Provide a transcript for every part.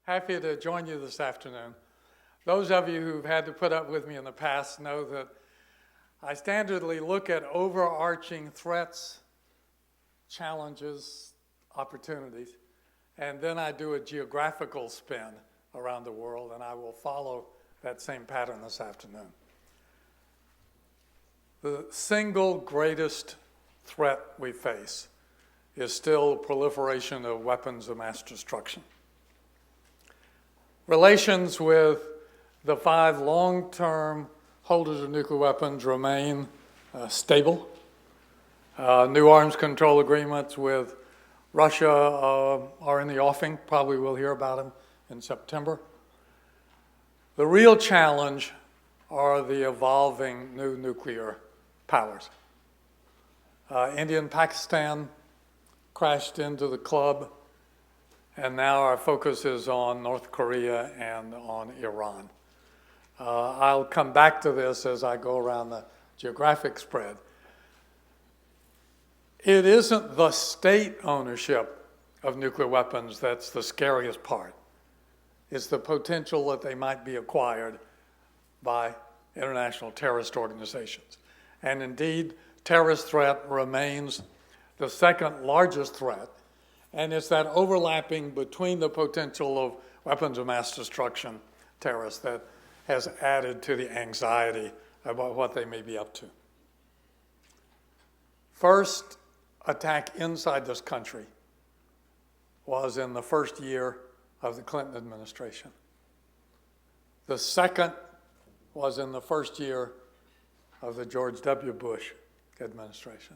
Happy to join you this afternoon. Those of you who've had to put up with me in the past know that I standardly look at overarching threats, challenges, opportunities, and then I do a geographical spin around the world, and I will follow that same pattern this afternoon. The single greatest threat we face is still the proliferation of weapons of mass destruction. Relations with the 5 long-term holders of nuclear weapons remain stable. New arms control agreements with Russia are in the offing. Probably we'll hear about them in September. The real challenge are the evolving new nuclear powers. India and Pakistan crashed into the club, and now our focus is on North Korea and on Iran. I'll come back to this as I go around the geographic spread. It isn't the state ownership of nuclear weapons that's the scariest part. It's the potential that they might be acquired by international terrorist organizations. And indeed, terrorist threat remains the second largest threat, and it's that overlapping between the potential of weapons of mass destruction terrorists that has added to the anxiety about what they may be up to. First attack inside this country was in the first year of the Clinton administration. The second was in the first year of the George W. Bush administration.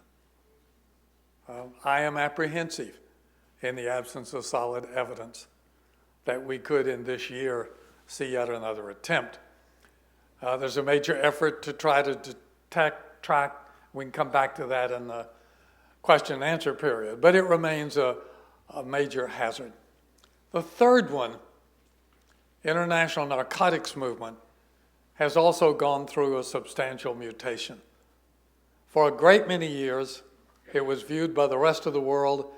I am apprehensive in the absence of solid evidence that we could in this year see yet another attempt. There's a major effort to try to track. We can come back to that in the question and answer period, but it remains a major hazard. The third one, international narcotics movement, has also gone through a substantial mutation. For a great many years, it was viewed by the rest of the world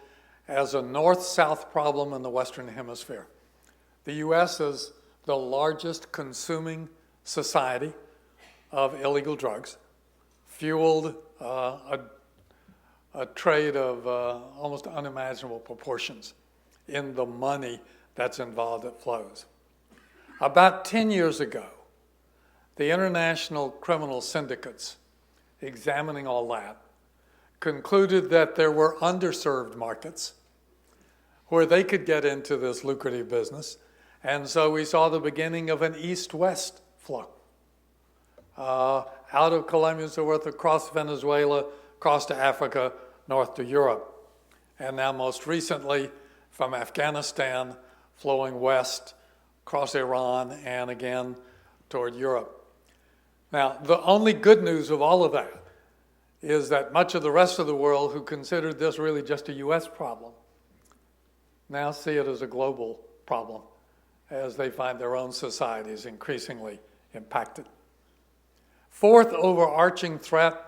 as a north-south problem in the Western Hemisphere. The U.S. is the largest consuming society of illegal drugs, fueled a trade of almost unimaginable proportions in the money that's involved that flows. About 10 years ago, the international criminal syndicates, examining all that, concluded that there were underserved markets where they could get into this lucrative business. And so we saw the beginning of an east-west flow. Out of Colombia, so forth, across Venezuela, across to Africa, north to Europe. And now most recently from Afghanistan, flowing west, across Iran, and again toward Europe. Now, the only good news of all of that is that much of the rest of the world who considered this really just a U.S. problem now see it as a global problem as they find their own societies increasingly impacted. Fourth overarching threat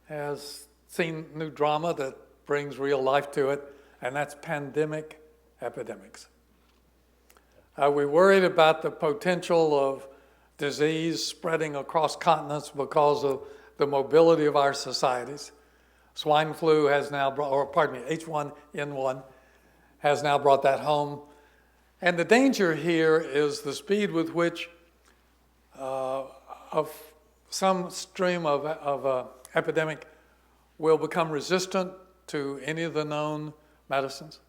has seen new drama that brings real life to it, and that's pandemic epidemics. We worried about the potential of disease spreading across continents because of the mobility of our societies. Swine flu has now brought, or pardon me, H1N1 has now brought that home. And the danger here is the speed with which of some stream of epidemic will become resistant to any of the known medicines.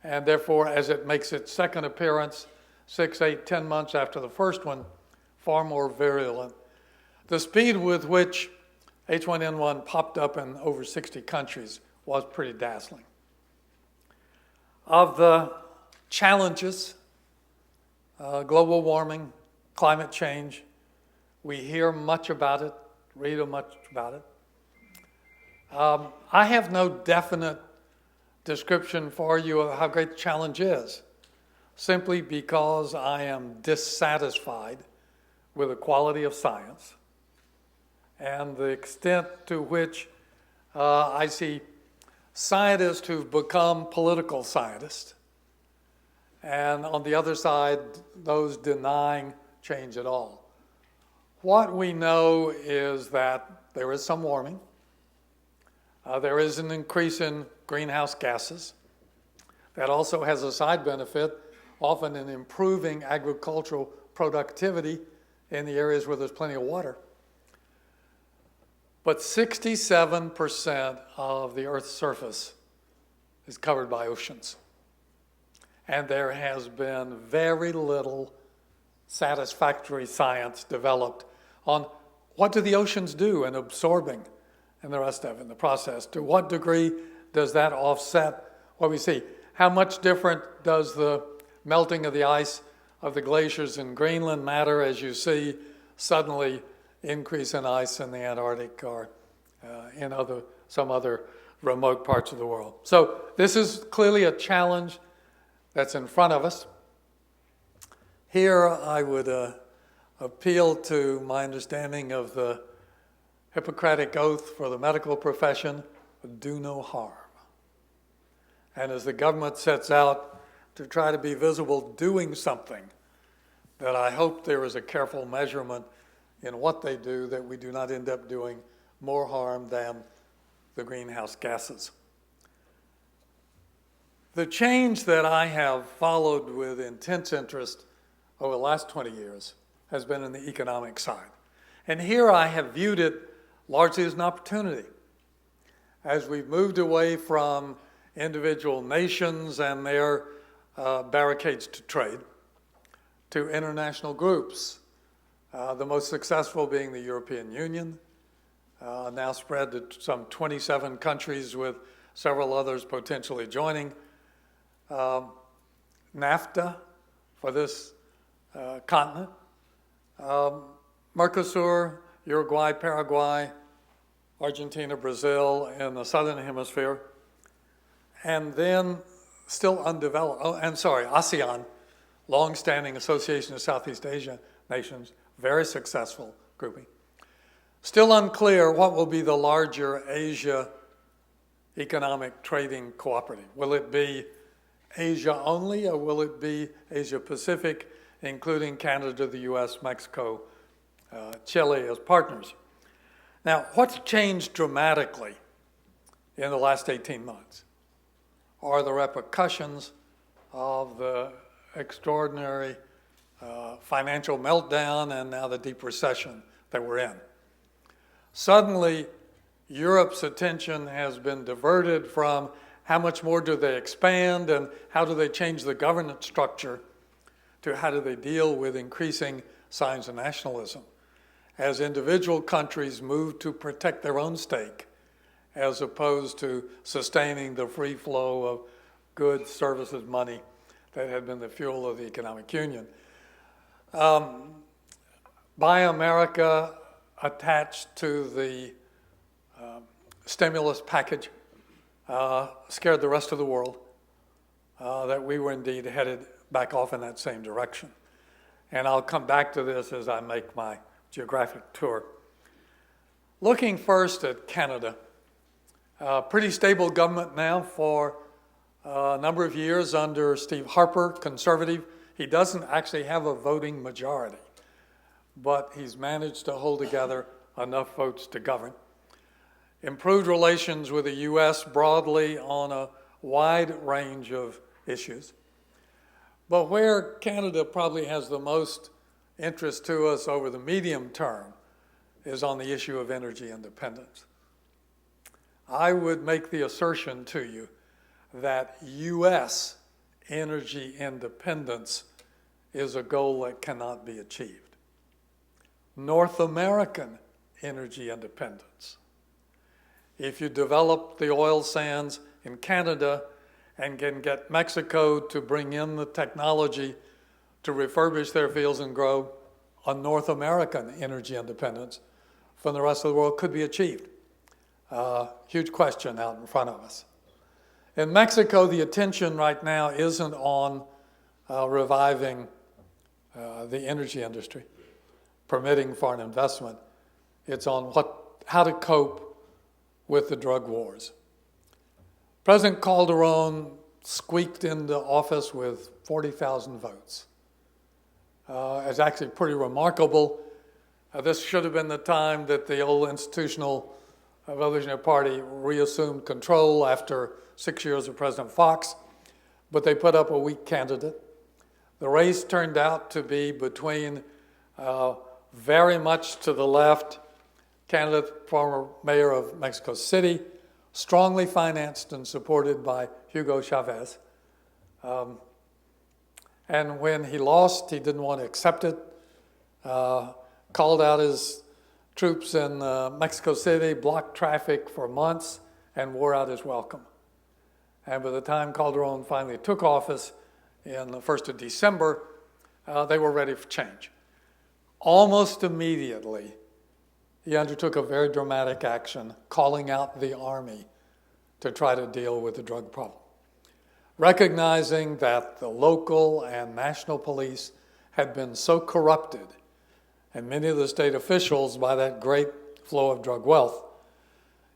And therefore, as it makes its second appearance, 6, 8, 10 months after the first one, far more virulent. The speed with which H1N1 popped up in over 60 countries was pretty dazzling. Of the challenges, global warming, climate change, we hear much about it, read much about it. I have no definite description for you of how great the challenge is, simply because I am dissatisfied with the quality of science and the extent to which I see scientists who've become political scientists and on the other side, those denying change at all. What we know is that there is some warming. There is an increase in greenhouse gases. That also has a side benefit, often in improving agricultural productivity in the areas where there's plenty of water. But 67% of the Earth's surface is covered by oceans. And there has been very little satisfactory science developed on what do the oceans do in absorbing and the rest of it in the process. To what degree does that offset what we see? How much different does the melting of the ice of the glaciers in Greenland matter as you see suddenly increase in ice in the Antarctic or in some other remote parts of the world? So this is clearly a challenge that's in front of us. Here I would appeal to my understanding of the Hippocratic Oath for the medical profession, do no harm. And as the government sets out to try to be visible doing something, that I hope there is a careful measurement in what they do, that we do not end up doing more harm than the greenhouse gases. The change that I have followed with intense interest over the last 20 years has been in the economic side. And here I have viewed it largely as an opportunity. As we've moved away from individual nations and their barricades to trade, to international groups, the most successful being the European Union, now spread to some 27 countries with several others potentially joining. NAFTA for this continent, Mercosur, Uruguay, Paraguay, Argentina, Brazil in the southern hemisphere, and then still undeveloped, ASEAN, long-standing Association of Southeast Asia Nations, very successful grouping. Still unclear what will be the larger Asia economic trading cooperative. Will it be Asia only, or will it be Asia Pacific, including Canada, the US, Mexico, Chile as partners? Now, what's changed dramatically in the last 18 months are the repercussions of the extraordinary financial meltdown and now the deep recession that we're in. Suddenly, Europe's attention has been diverted from how much more do they expand and how do they change the governance structure to how do they deal with increasing signs of nationalism as individual countries move to protect their own stake as opposed to sustaining the free flow of goods, services, money that had been the fuel of the economic union. Buy America attached to the stimulus package scared the rest of the world that we were indeed headed back off in that same direction. And I'll come back to this as I make my geographic tour. Looking first at Canada, pretty stable government now for a number of years under Steve Harper, conservative. He doesn't actually have a voting majority, but he's managed to hold together enough votes to govern. Improved relations with the US broadly on a wide range of issues. But where Canada probably has the most interest to us over the medium term is on the issue of energy independence. I would make the assertion to you that US energy independence is a goal that cannot be achieved. North American energy independence. If you develop the oil sands in Canada and can get Mexico to bring in the technology to refurbish their fields and grow, a North American energy independence from the rest of the world could be achieved. Huge question out in front of us. In Mexico, the attention right now isn't on reviving the energy industry, permitting foreign investment. It's on how to cope with the drug wars. President Calderon squeaked into office with 40,000 votes. It's actually pretty remarkable. This should have been the time that the old institutional Revolutionary Party reassumed control after 6 years of President Fox, but they put up a weak candidate. The race turned out to be between very much to the left candidate, former mayor of Mexico City, strongly financed and supported by Hugo Chavez. And when he lost, he didn't want to accept it, called out his troops in Mexico City, blocked traffic for months, and wore out his welcome. And by the time Calderon finally took office in the 1st of December, they were ready for change. Almost immediately, he undertook a very dramatic action, calling out the army to try to deal with the drug problem, recognizing that the local and national police had been so corrupted, and many of the state officials, by that great flow of drug wealth,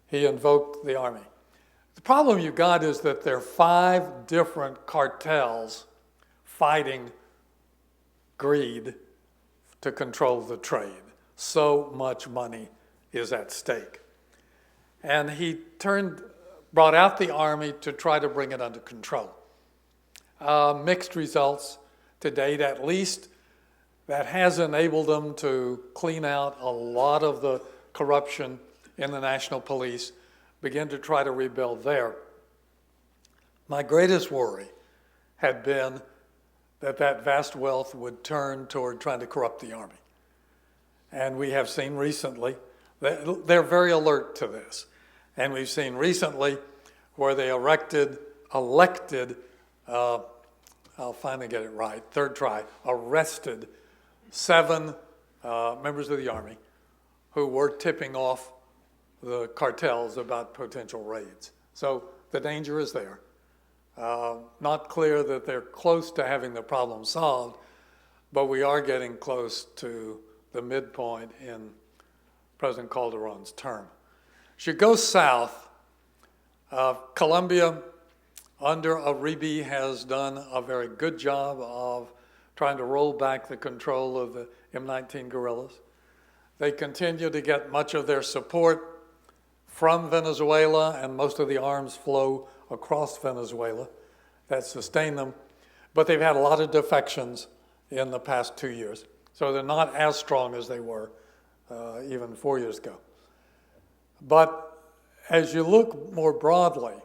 he invoked the army. The problem you got is that there are 5 different cartels fighting greed to control the trade. So much money is at stake. And he brought out the army to try to bring it under control. Mixed results to date, at least. That has enabled them to clean out a lot of the corruption in the national police, begin to try to rebuild there. My greatest worry had been that vast wealth would turn toward trying to corrupt the army. And we have seen recently, they're very alert to this. And we've seen recently where they elected, I'll finally get it right, third try, arrested 7 members of the army who were tipping off the cartels about potential raids. So the danger is there. Not clear that they're close to having the problem solved, but we are getting close to the midpoint in President Calderon's term. As you go south, Colombia under Uribe has done a very good job of trying to roll back the control of the M19 guerrillas. They continue to get much of their support from Venezuela, and most of the arms flow across Venezuela that sustain them. But they've had a lot of defections in the past 2 years. So they're not as strong as they were even 4 years ago. But as you look more broadly,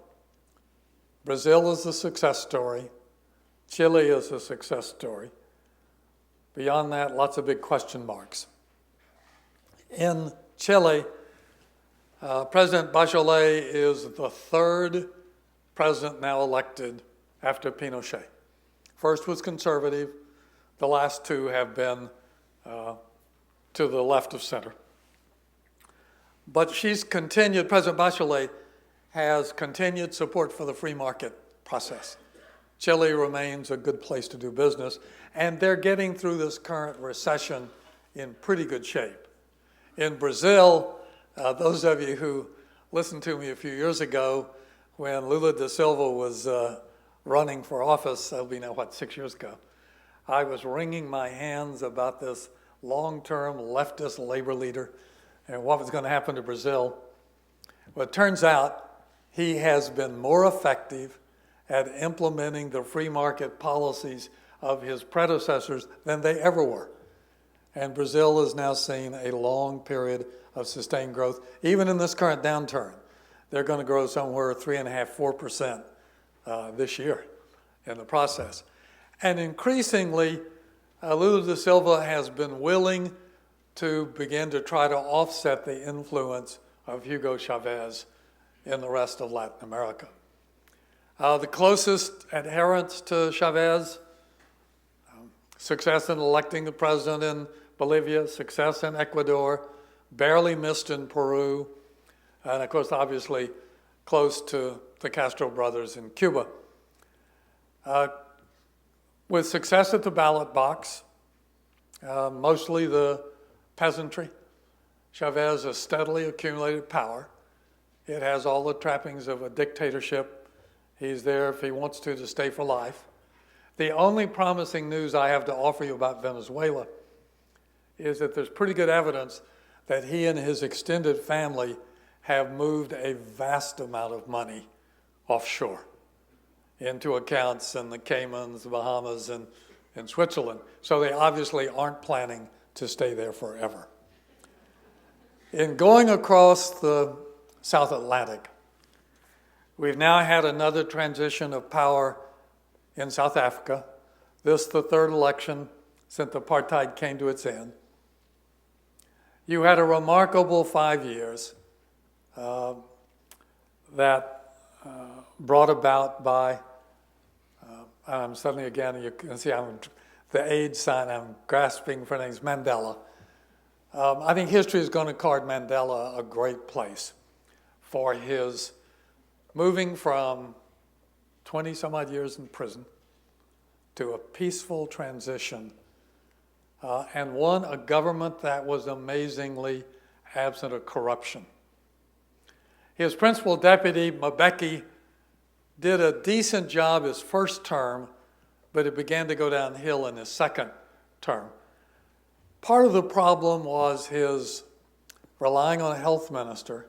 Brazil is a success story. Chile is a success story. Beyond that, lots of big question marks. In Chile, President Bachelet is the 3rd president now elected after Pinochet. First was conservative. The last 2 have been to the left of center. But she's continued, President Bachelet has continued support for the free market process. Chile remains a good place to do business, and they're getting through this current recession in pretty good shape. In Brazil, those of you who listened to me a few years ago when Lula da Silva was running for office, that'll be now, 6 years ago, I was wringing my hands about this long-term leftist labor leader and what was going to happen to Brazil. Well, it turns out he has been more effective at implementing the free market policies of his predecessors than they ever were. And Brazil is now seeing a long period of sustained growth. Even in this current downturn, they're going to grow somewhere 3.5%, 4% this year in the process. And increasingly, Lula da Silva has been willing to begin to try to offset the influence of Hugo Chavez in the rest of Latin America. The closest adherents to Chavez, success in electing the president in Bolivia, success in Ecuador, barely missed in Peru, and of course, obviously, close to the Castro brothers in Cuba. With success at the ballot box, mostly the peasantry, Chavez has steadily accumulated power. It has all the trappings of a dictatorship. He's there if he wants to stay for life. The only promising news I have to offer you about Venezuela is that there's pretty good evidence that he and his extended family have moved a vast amount of money offshore into accounts in the Caymans, the Bahamas, and Switzerland. So they obviously aren't planning to stay there forever. In going across the South Atlantic, we've now had another transition of power in South Africa. This, the third election since apartheid came to its end. You had a remarkable 5 years that brought about by, suddenly again, you can see the age sign, I'm grasping for names, Mandela. I think history is going to card Mandela a great place for his moving from 20 some odd years in prison to a peaceful transition and a government that was amazingly absent of corruption. His principal deputy, Mbeki, did a decent job his first term, but it began to go downhill in his second term. Part of the problem was his relying on a health minister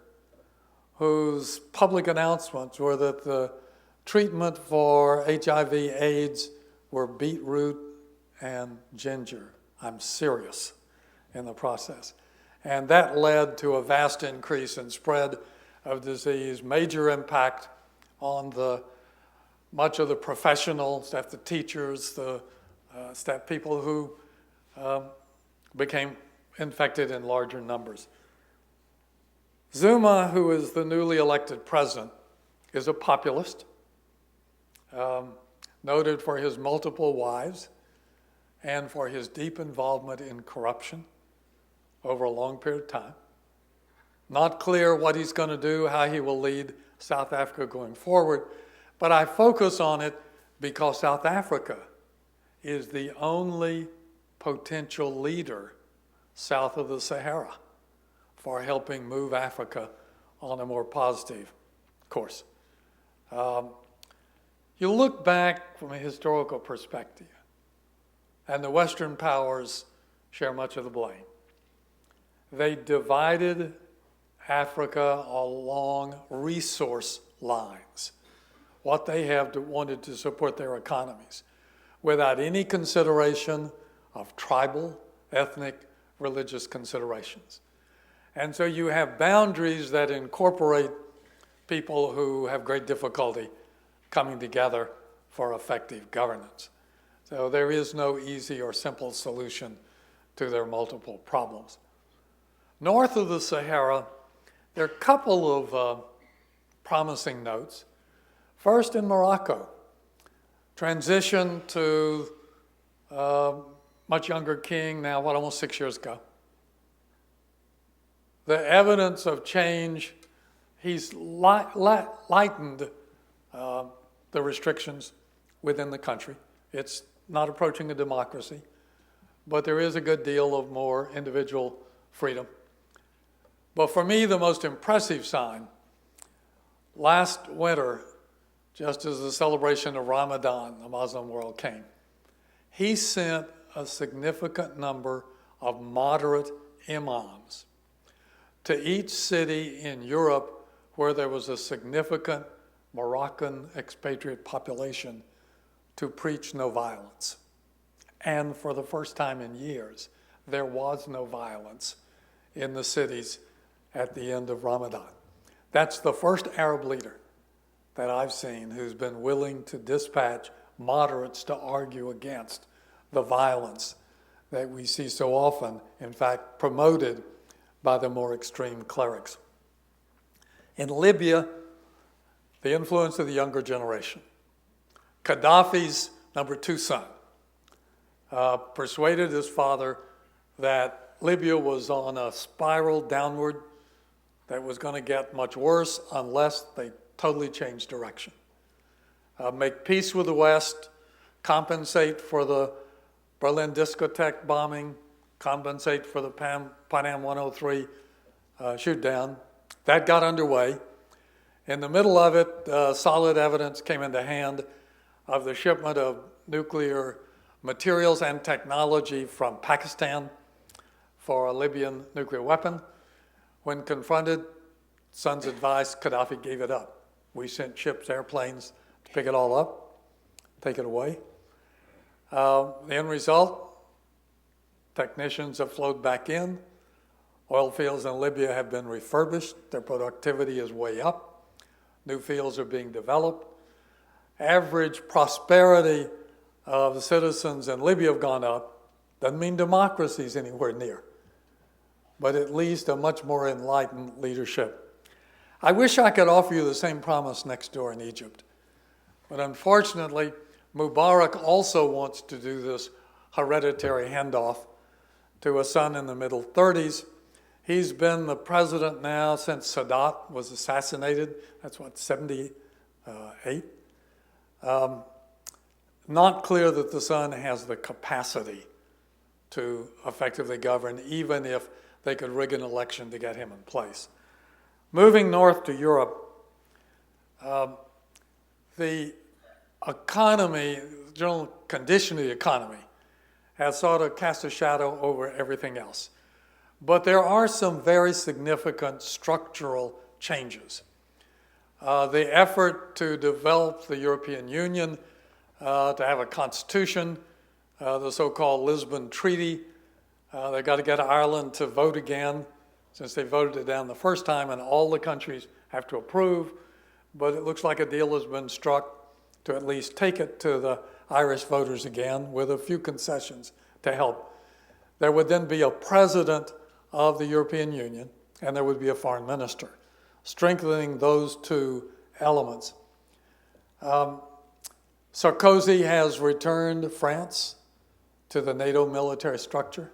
whose public announcements were that the treatment for HIV/AIDS were beetroot and ginger. I'm serious in the process. And that led to a vast increase in spread of disease, major impact on much of the professional staff, the teachers, the staff people who became infected in larger numbers. Zuma, who is the newly elected president, is a populist, noted for his multiple wives and for his deep involvement in corruption over a long period of time. Not clear what he's going to do, how he will lead South Africa going forward, but I focus on it because South Africa is the only potential leader south of the Sahara for helping move Africa on a more positive course. You look back from a historical perspective, and the Western powers share much of the blame. They divided Africa along resource lines, what they have wanted to support their economies, without any consideration of tribal, ethnic, religious considerations. And so you have boundaries that incorporate people who have great difficulty coming together for effective governance. So there is no easy or simple solution to their multiple problems. North of the Sahara, there are a couple of promising notes. First, in Morocco, transition to much younger king now, almost 6 years ago. The evidence of change, he's lightened the restrictions within the country. It's not approaching a democracy, but there is a good deal of more individual freedom. But for me, the most impressive sign, last winter, just as the celebration of Ramadan, the Muslim world came, he sent a significant number of moderate imams to each city in Europe where there was a significant Moroccan expatriate population to preach no violence. And for the first time in years, there was no violence in the cities at the end of Ramadan. That's the first Arab leader that I've seen who's been willing to dispatch moderates to argue against the violence that we see so often, in fact, promoted by the more extreme clerics. In Libya, the influence of the younger generation. Gaddafi's number 2 son persuaded his father that Libya was on a spiral downward that was going to get much worse unless they totally changed direction. Make peace with the West, compensate for the Berlin discotheque bombing, compensate for the Pan Am 103 shoot down. That got underway. In the middle of it, solid evidence came into hand of the shipment of nuclear materials and technology from Pakistan for a Libyan nuclear weapon. When confronted, son's advice, Gaddafi gave it up. We sent ships, airplanes to pick it all up, take it away. The end result, technicians have flowed back in. Oil fields in Libya have been refurbished. Their productivity is way up. New fields are being developed. Average prosperity of the citizens in Libya have gone up. Doesn't mean democracy is anywhere near, but at least a much more enlightened leadership. I wish I could offer you the same promise next door in Egypt, but unfortunately, Mubarak also wants to do this hereditary handoff to a son in the middle 30s. He's been the president now since Sadat was assassinated. That's what, 78? Not clear that the son has the capacity to effectively govern, even if they could rig an election to get him in place. Moving north to Europe, the economy, the general condition of the economy has sort of cast a shadow over everything else. But there are some very significant structural changes. The effort to develop the European Union, to have a constitution, the so-called Lisbon Treaty. They've got to get Ireland to vote again, since they voted it down the first time, and all the countries have to approve. But it looks like a deal has been struck to at least take it to the Irish voters again, with a few concessions to help. There would then be a president of the European Union, and there would be a foreign minister, strengthening those two elements. Sarkozy has returned France to the NATO military structure,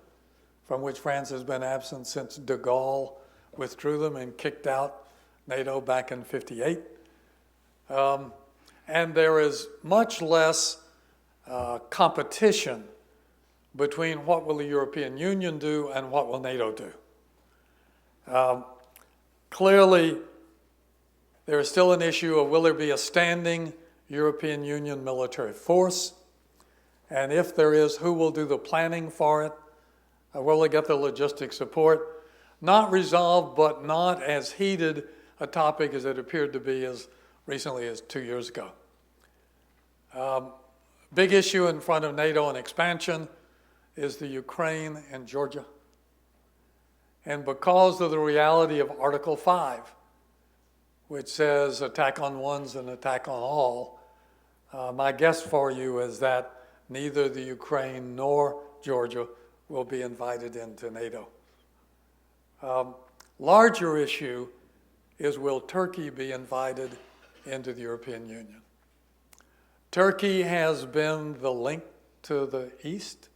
from which France has been absent since de Gaulle withdrew them and kicked out NATO back in '58. And there is much less competition between what will the European Union do and what will NATO do. Clearly, there is still an issue of will there be a standing European Union military force, and if there is, who will do the planning for it? Will they get the logistic support? Not resolved, but not as heated a topic as it appeared to be as recently as 2 years ago. Big issue in front of NATO and expansion is the Ukraine and Georgia. And because of the reality of Article 5, which says attack on one's an attack on all, my guess for you is that neither the Ukraine nor Georgia will be invited into NATO. Larger issue is, will Turkey be invited into the European Union? Turkey has been the link to the East.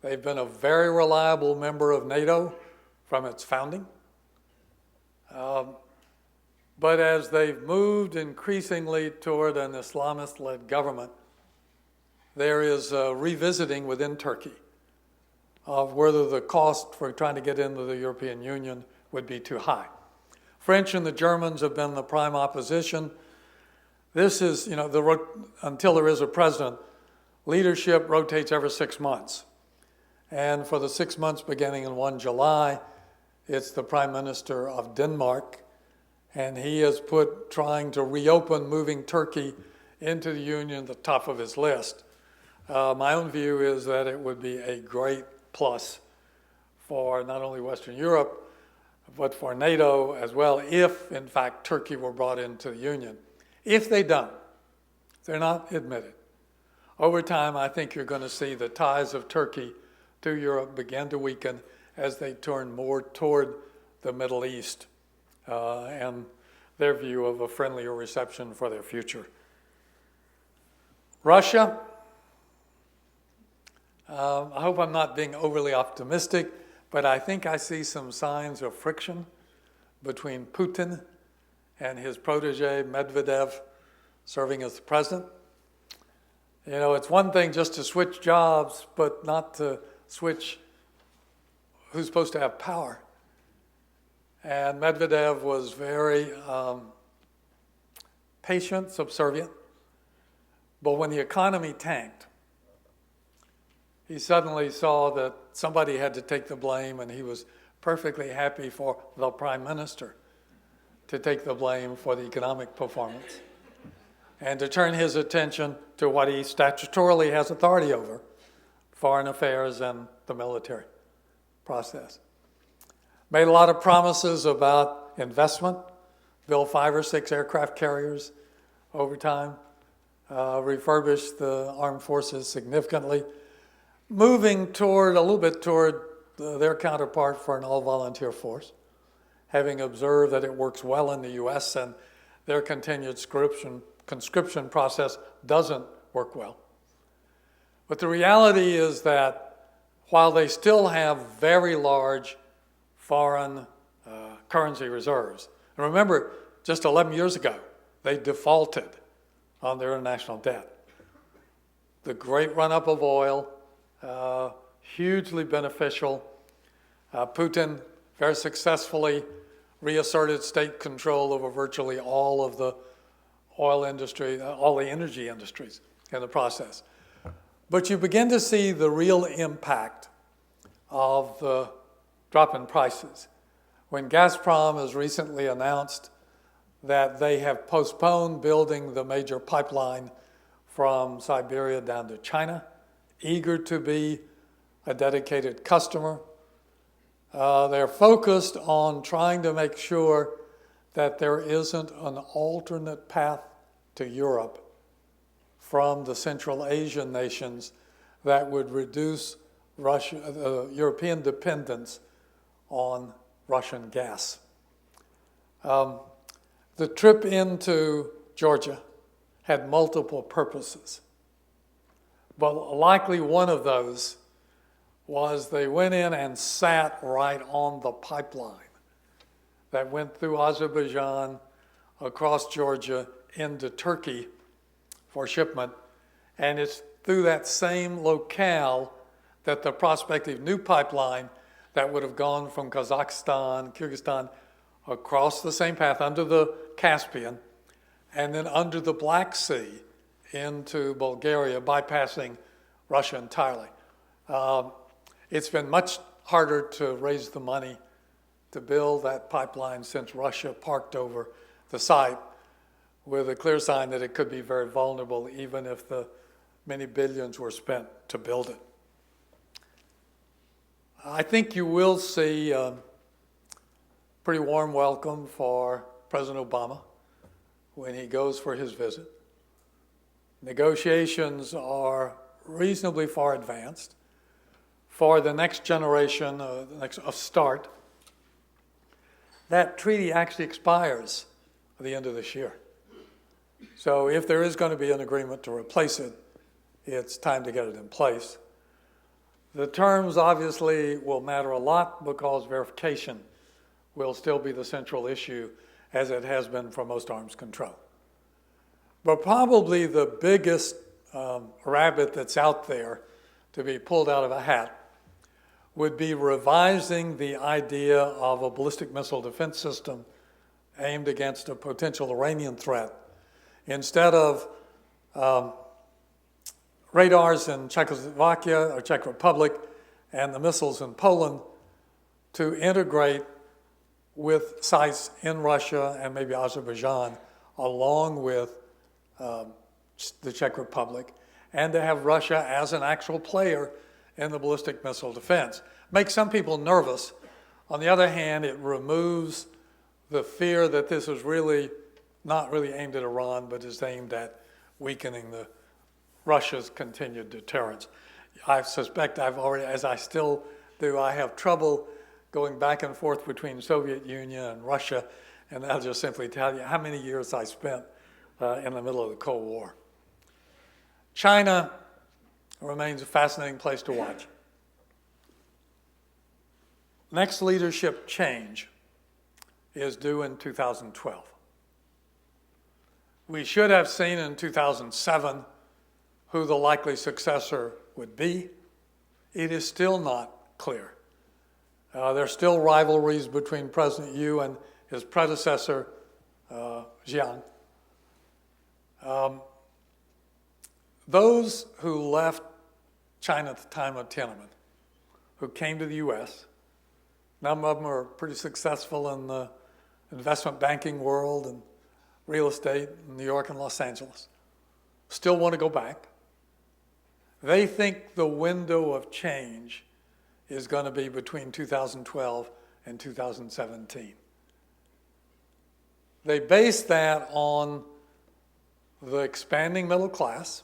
They've been a very reliable member of NATO from its founding. But as they've moved increasingly toward an Islamist-led government, there is a revisiting within Turkey of whether the cost for trying to get into the European Union would be too high. French and the Germans have been the prime opposition. This is, until there is a president, leadership rotates every 6 months. And for the 6 months beginning in 1 July, it's the Prime Minister of Denmark, and he has put trying to reopen moving Turkey into the Union at the top of his list. My own view is that it would be a great plus for not only Western Europe, but for NATO as well, if, in fact, Turkey were brought into the Union. If they don't, they're not admitted. Over time, I think you're going to see the ties of Turkey to Europe begin to weaken as they turn more toward the Middle East and their view of a friendlier reception for their future. Russia, I hope I'm not being overly optimistic, but I think I see some signs of friction between Putin and his protege, Medvedev, serving as the president. It's one thing just to switch jobs, but not to switch who's supposed to have power. And Medvedev was very patient, subservient. But when the economy tanked, he suddenly saw that somebody had to take the blame, and he was perfectly happy for the prime minister to take the blame for the economic performance and to turn his attention to what he statutorily has authority over, foreign affairs and the military process. Made a lot of promises about investment, built 5 or 6 aircraft carriers over time, refurbished the armed forces significantly, moving a little bit toward their counterpart for an all-volunteer force, having observed that it works well in the U.S. and their continued conscription process doesn't work well. But the reality is that while they still have very large foreign currency reserves, and remember, just 11 years ago, they defaulted on their international debt. The great run-up of oil, hugely beneficial. Putin very successfully reasserted state control over virtually all of the oil industry, all the energy industries in the process. But you begin to see the real impact of the drop in prices. When Gazprom has recently announced that they have postponed building the major pipeline from Siberia down to China, eager to be a dedicated customer, they're focused on trying to make sure that there isn't an alternate path to Europe from the Central Asian nations that would reduce European dependence on Russian gas. The trip into Georgia had multiple purposes, but likely one of those was they went in and sat right on the pipeline that went through Azerbaijan, across Georgia, into Turkey for shipment, and it's through that same locale that the prospective new pipeline that would have gone from Kazakhstan, Kyrgyzstan, across the same path under the Caspian, and then under the Black Sea into Bulgaria, bypassing Russia entirely. It's been much harder to raise the money to build that pipeline since Russia parked over the site with a clear sign that it could be very vulnerable even if the many billions were spent to build it. I think you will see a pretty warm welcome for President Obama when he goes for his visit. Negotiations are reasonably far advanced for the next generation, of START. That treaty actually expires at the end of this year. So if there is going to be an agreement to replace it, it's time to get it in place. The terms obviously will matter a lot because verification will still be the central issue as it has been for most arms control. But probably the biggest rabbit that's out there to be pulled out of a hat would be revising the idea of a ballistic missile defense system aimed against a potential Iranian threat. Instead of radars in Czechoslovakia or Czech Republic and the missiles in Poland, to integrate with sites in Russia and maybe Azerbaijan along with the Czech Republic, and to have Russia as an actual player in the ballistic missile defense. Makes some people nervous. On the other hand, it removes the fear that this is really not really aimed at Iran, but is aimed at weakening Russia's continued deterrence. I suspect as I still do, I have trouble going back and forth between Soviet Union and Russia, and I'll just simply tell you how many years I spent in the middle of the Cold War. China remains a fascinating place to watch. Next leadership change is due in 2012. We should have seen in 2007 who the likely successor would be. It is still not clear. There's still rivalries between President Yu and his predecessor, Jiang. Those who left China at the time of Tiananmen, who came to the U.S., a number of them are pretty successful in the investment banking world and real estate in New York and Los Angeles, still want to go back. They think the window of change is going to be between 2012 and 2017. They base that on the expanding middle class,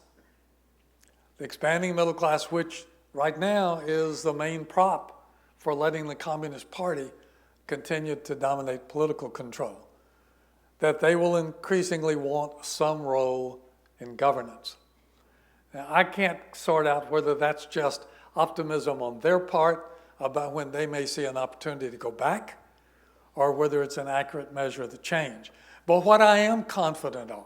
which right now is the main prop for letting the Communist Party continue to dominate political control, that they will increasingly want some role in governance. Now, I can't sort out whether that's just optimism on their part about when they may see an opportunity to go back, or whether it's an accurate measure of the change. But what I am confident on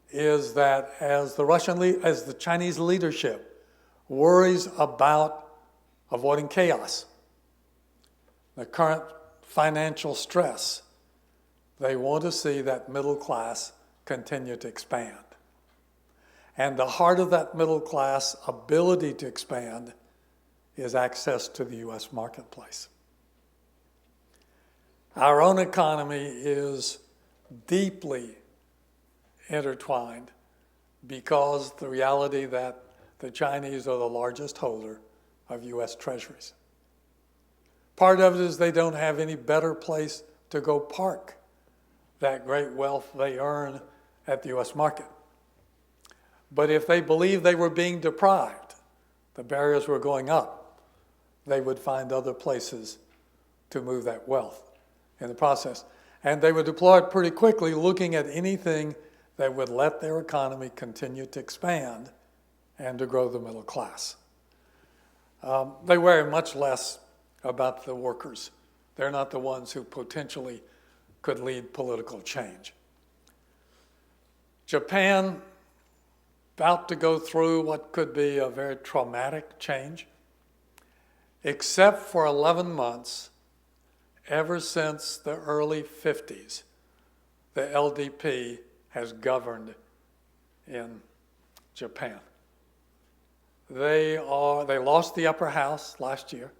is that as the Chinese leadership worries about avoiding chaos, the current financial stress, they want to see that middle class continue to expand. And the heart of that middle class ability to expand is access to the U.S. marketplace. Our own economy is deeply intertwined because the reality that the Chinese are the largest holder of U.S. treasuries. Part of it is they don't have any better place to go park that great wealth they earn at the U.S. market. But if they believed they were being deprived, the barriers were going up, they would find other places to move that wealth in the process. And they would deploy it pretty quickly, looking at anything that would let their economy continue to expand and to grow the middle class. They worry much less about the workers. They're not the ones who potentially could lead political change. Japan, about to go through what could be a very traumatic change, except for 11 months, ever since the early 50s, the LDP has governed in Japan. They lost the upper house last year,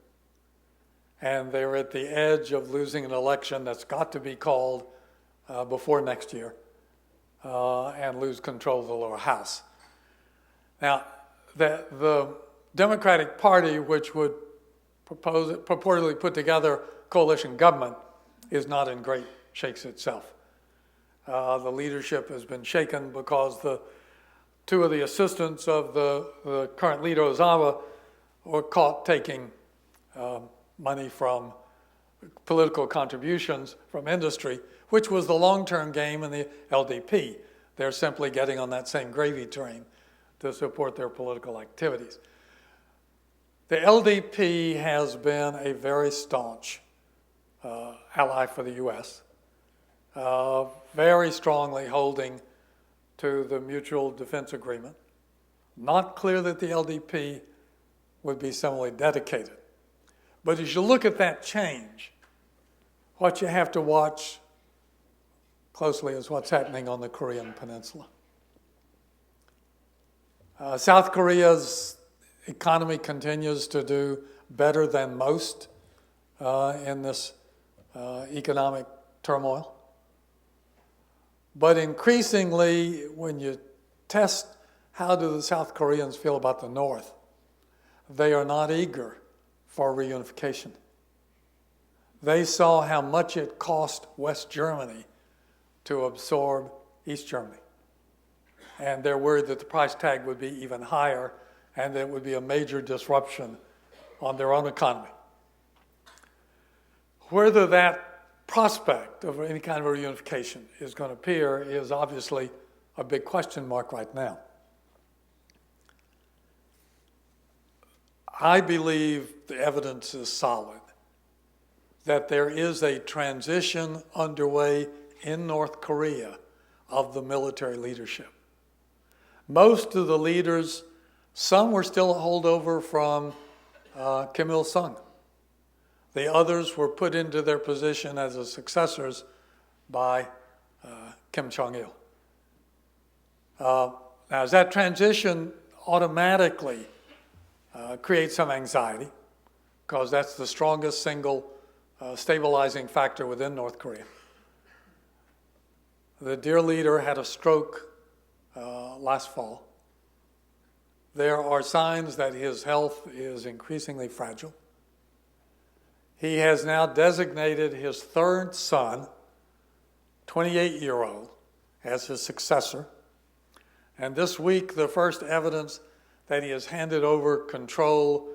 and they're at the edge of losing an election that's got to be called before next year and lose control of the lower house. Now, the Democratic Party, which would purportedly put together coalition government, is not in great shakes itself. The leadership has been shaken because two of the assistants of the current leader, Ozawa, were caught taking money from political contributions from industry, which was the long-term game in the LDP. They're simply getting on that same gravy train to support their political activities. The LDP has been a very staunch ally for the U.S., very strongly holding to the Mutual Defense Agreement. Not clear that the LDP would be similarly dedicated. But as you look at that change, what you have to watch closely is what's happening on the Korean Peninsula. South Korea's economy continues to do better than most in this economic turmoil. But increasingly, when you test how do the South Koreans feel about the North, they are not eager for reunification. They saw how much it cost West Germany to absorb East Germany. And they're worried that the price tag would be even higher and that it would be a major disruption on their own economy. Whether that prospect of any kind of reunification is going to appear is obviously a big question mark right now. I believe the evidence is solid that there is a transition underway in North Korea of the military leadership. Most of the leaders, some were still a holdover from Kim Il-sung. The others were put into their position as the successors by Kim Jong-il. Now, as that transition automatically creates some anxiety, because that's the strongest single stabilizing factor within North Korea. The dear leader had a stroke last fall. There are signs that his health is increasingly fragile. He has now designated his third son, 28-year-old, as his successor. And this week, the first evidence that he has handed over control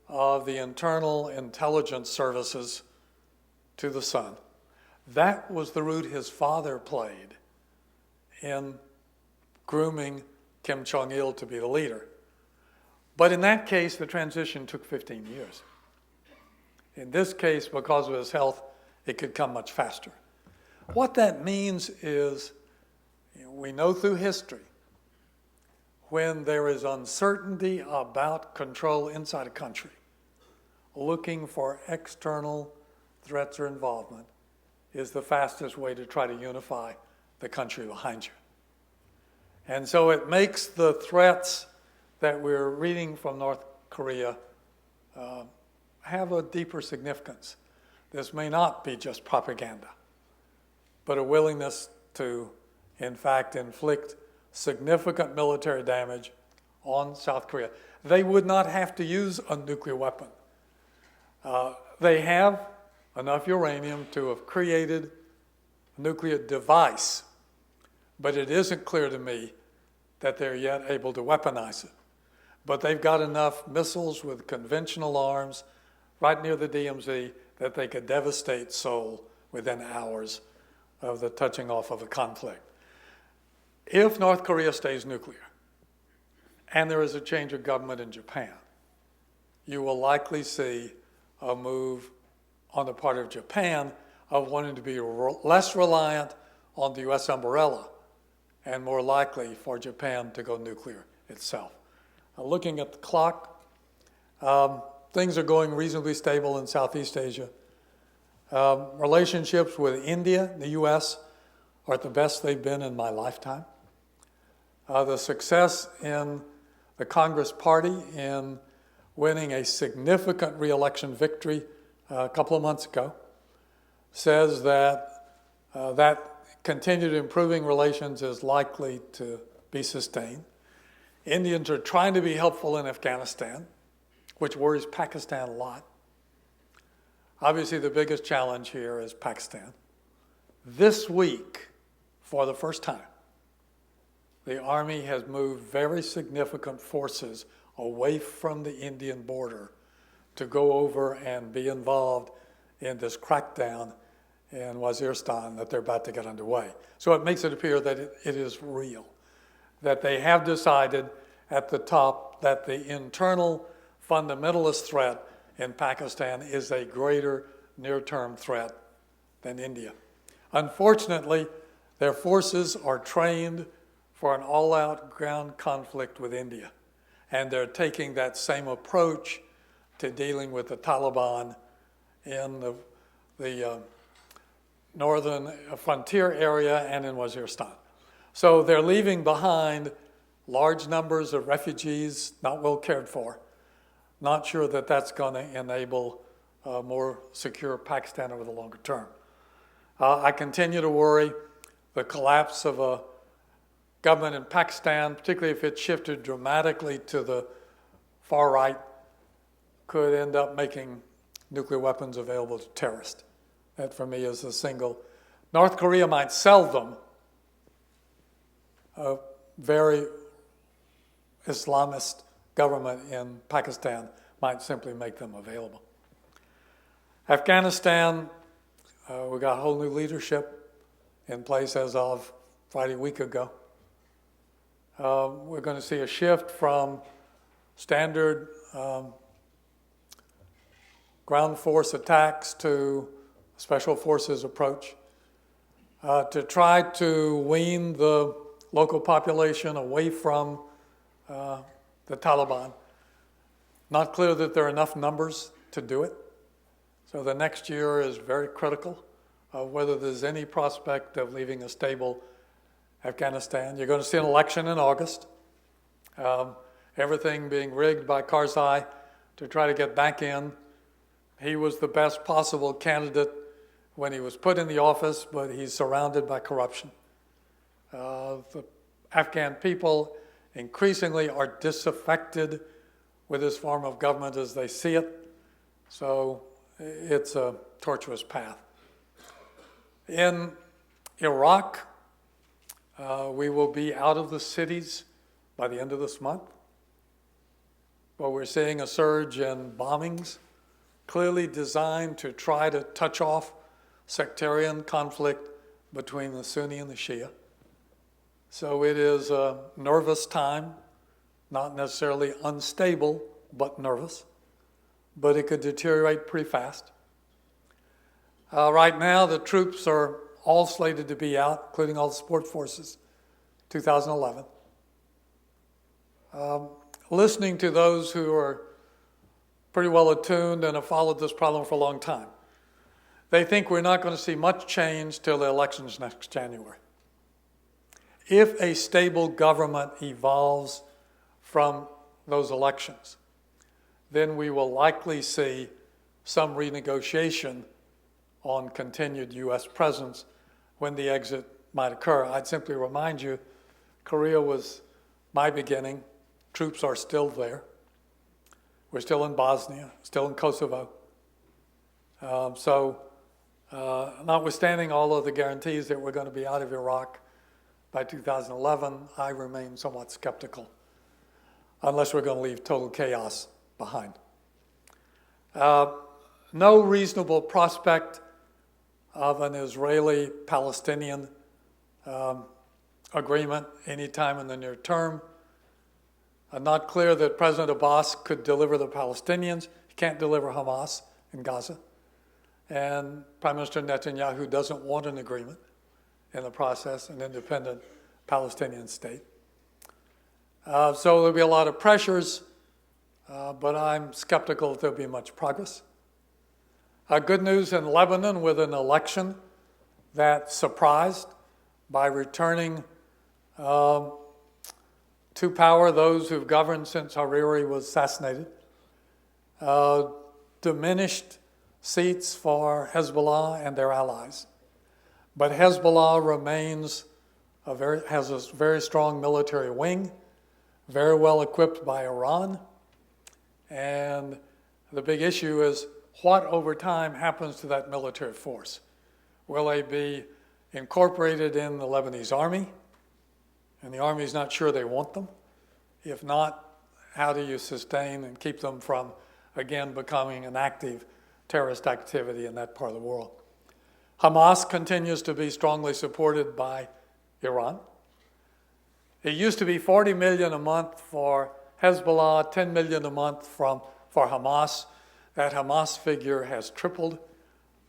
of the internal intelligence services to the son. That was the route his father played in grooming Kim Jong-il to be the leader. But in that case, the transition took 15 years. In this case, because of his health, it could come much faster. What that means is, we know through history, when there is uncertainty about control inside a country, looking for external threats or involvement is the fastest way to try to unify the country behind you. And so it makes the threats that we're reading from North Korea have a deeper significance. This may not be just propaganda, but a willingness to, in fact, inflict significant military damage on South Korea. They would not have to use a nuclear weapon. They have enough uranium to have created a nuclear device, but it isn't clear to me that they're yet able to weaponize it. But they've got enough missiles with conventional arms right near the DMZ that they could devastate Seoul within hours of the touching off of a conflict. If North Korea stays nuclear, and there is a change of government in Japan, you will likely see a move on the part of Japan of wanting to be less reliant on the US umbrella and more likely for Japan to go nuclear itself. Looking at the clock, things are going reasonably stable in Southeast Asia. Relationships with India, the US, are at the best they've been in my lifetime. The success in the Congress Party in winning a significant re-election victory a couple of months ago says that that continued improving relations is likely to be sustained. Indians are trying to be helpful in Afghanistan, which worries Pakistan a lot. Obviously, the biggest challenge here is Pakistan. This week, for the first time, the Army has moved very significant forces away from the Indian border to go over and be involved in this crackdown in Waziristan that they're about to get underway. So it makes it appear that it is real, that they have decided at the top that the internal fundamentalist threat in Pakistan is a greater near-term threat than India. Unfortunately, their forces are trained for an all-out ground conflict with India, and they're taking that same approach to dealing with the Taliban in the northern frontier area and in Waziristan. So they're leaving behind large numbers of refugees not well cared for. Not sure that that's going to enable a more secure Pakistan over the longer term. I continue to worry the collapse of a government in Pakistan, particularly if it shifted dramatically to the far right, could end up making nuclear weapons available to terrorists. That for me is the single. North Korea might sell them. A very Islamist government in Pakistan might simply make them available. Afghanistan, we got a whole new leadership in place as of Friday a week ago. We're going to see a shift from standard ground force attacks to special forces approach to try to wean the local population away from the Taliban. Not clear that there are enough numbers to do it. So the next year is very critical of whether there's any prospect of leaving a stable Afghanistan. You're going to see an election in August. Everything being rigged by Karzai to try to get back in. He was the best possible candidate when he was put in the office, but he's surrounded by corruption. The Afghan people increasingly are disaffected with this form of government as they see it, so it's a tortuous path. In Iraq, we will be out of the cities by the end of this month, but we're seeing a surge in bombings, clearly designed to try to touch off sectarian conflict between the Sunni and the Shia. So it is a nervous time, not necessarily unstable, but nervous. But it could deteriorate pretty fast. Right now, the troops are all slated to be out, including all the support forces, 2011. Listening to those who are pretty well attuned and have followed this problem for a long time, they think we're not going to see much change till the elections next January. If a stable government evolves from those elections, then we will likely see some renegotiation on continued U.S. presence when the exit might occur. I'd simply remind you, Korea was my beginning. Troops are still there. We're still in Bosnia, still in Kosovo. Notwithstanding all of the guarantees that we're going to be out of Iraq by 2011, I remain somewhat skeptical, unless we're going to leave total chaos behind. No reasonable prospect of an Israeli-Palestinian agreement anytime in the near term. Not clear that President Abbas could deliver the Palestinians. He can't deliver Hamas in Gaza. And Prime Minister Netanyahu doesn't want an agreement in the process, an independent Palestinian state. So there'll be a lot of pressures, but I'm skeptical that there'll be much progress. Good news in Lebanon with an election that surprised by returning to power those who've governed since Hariri was assassinated. Diminished seats for Hezbollah and their allies. But Hezbollah remains has a very strong military wing, very well equipped by Iran. And the big issue is what over time happens to that military force. Will they be incorporated in the Lebanese army? And the army is not sure they want them. If not, how do you sustain and keep them from, again, becoming an active terrorist activity in that part of the world? Hamas continues to be strongly supported by Iran. It used to be $40 million a month for Hezbollah, $10 million a month for Hamas. That Hamas figure has tripled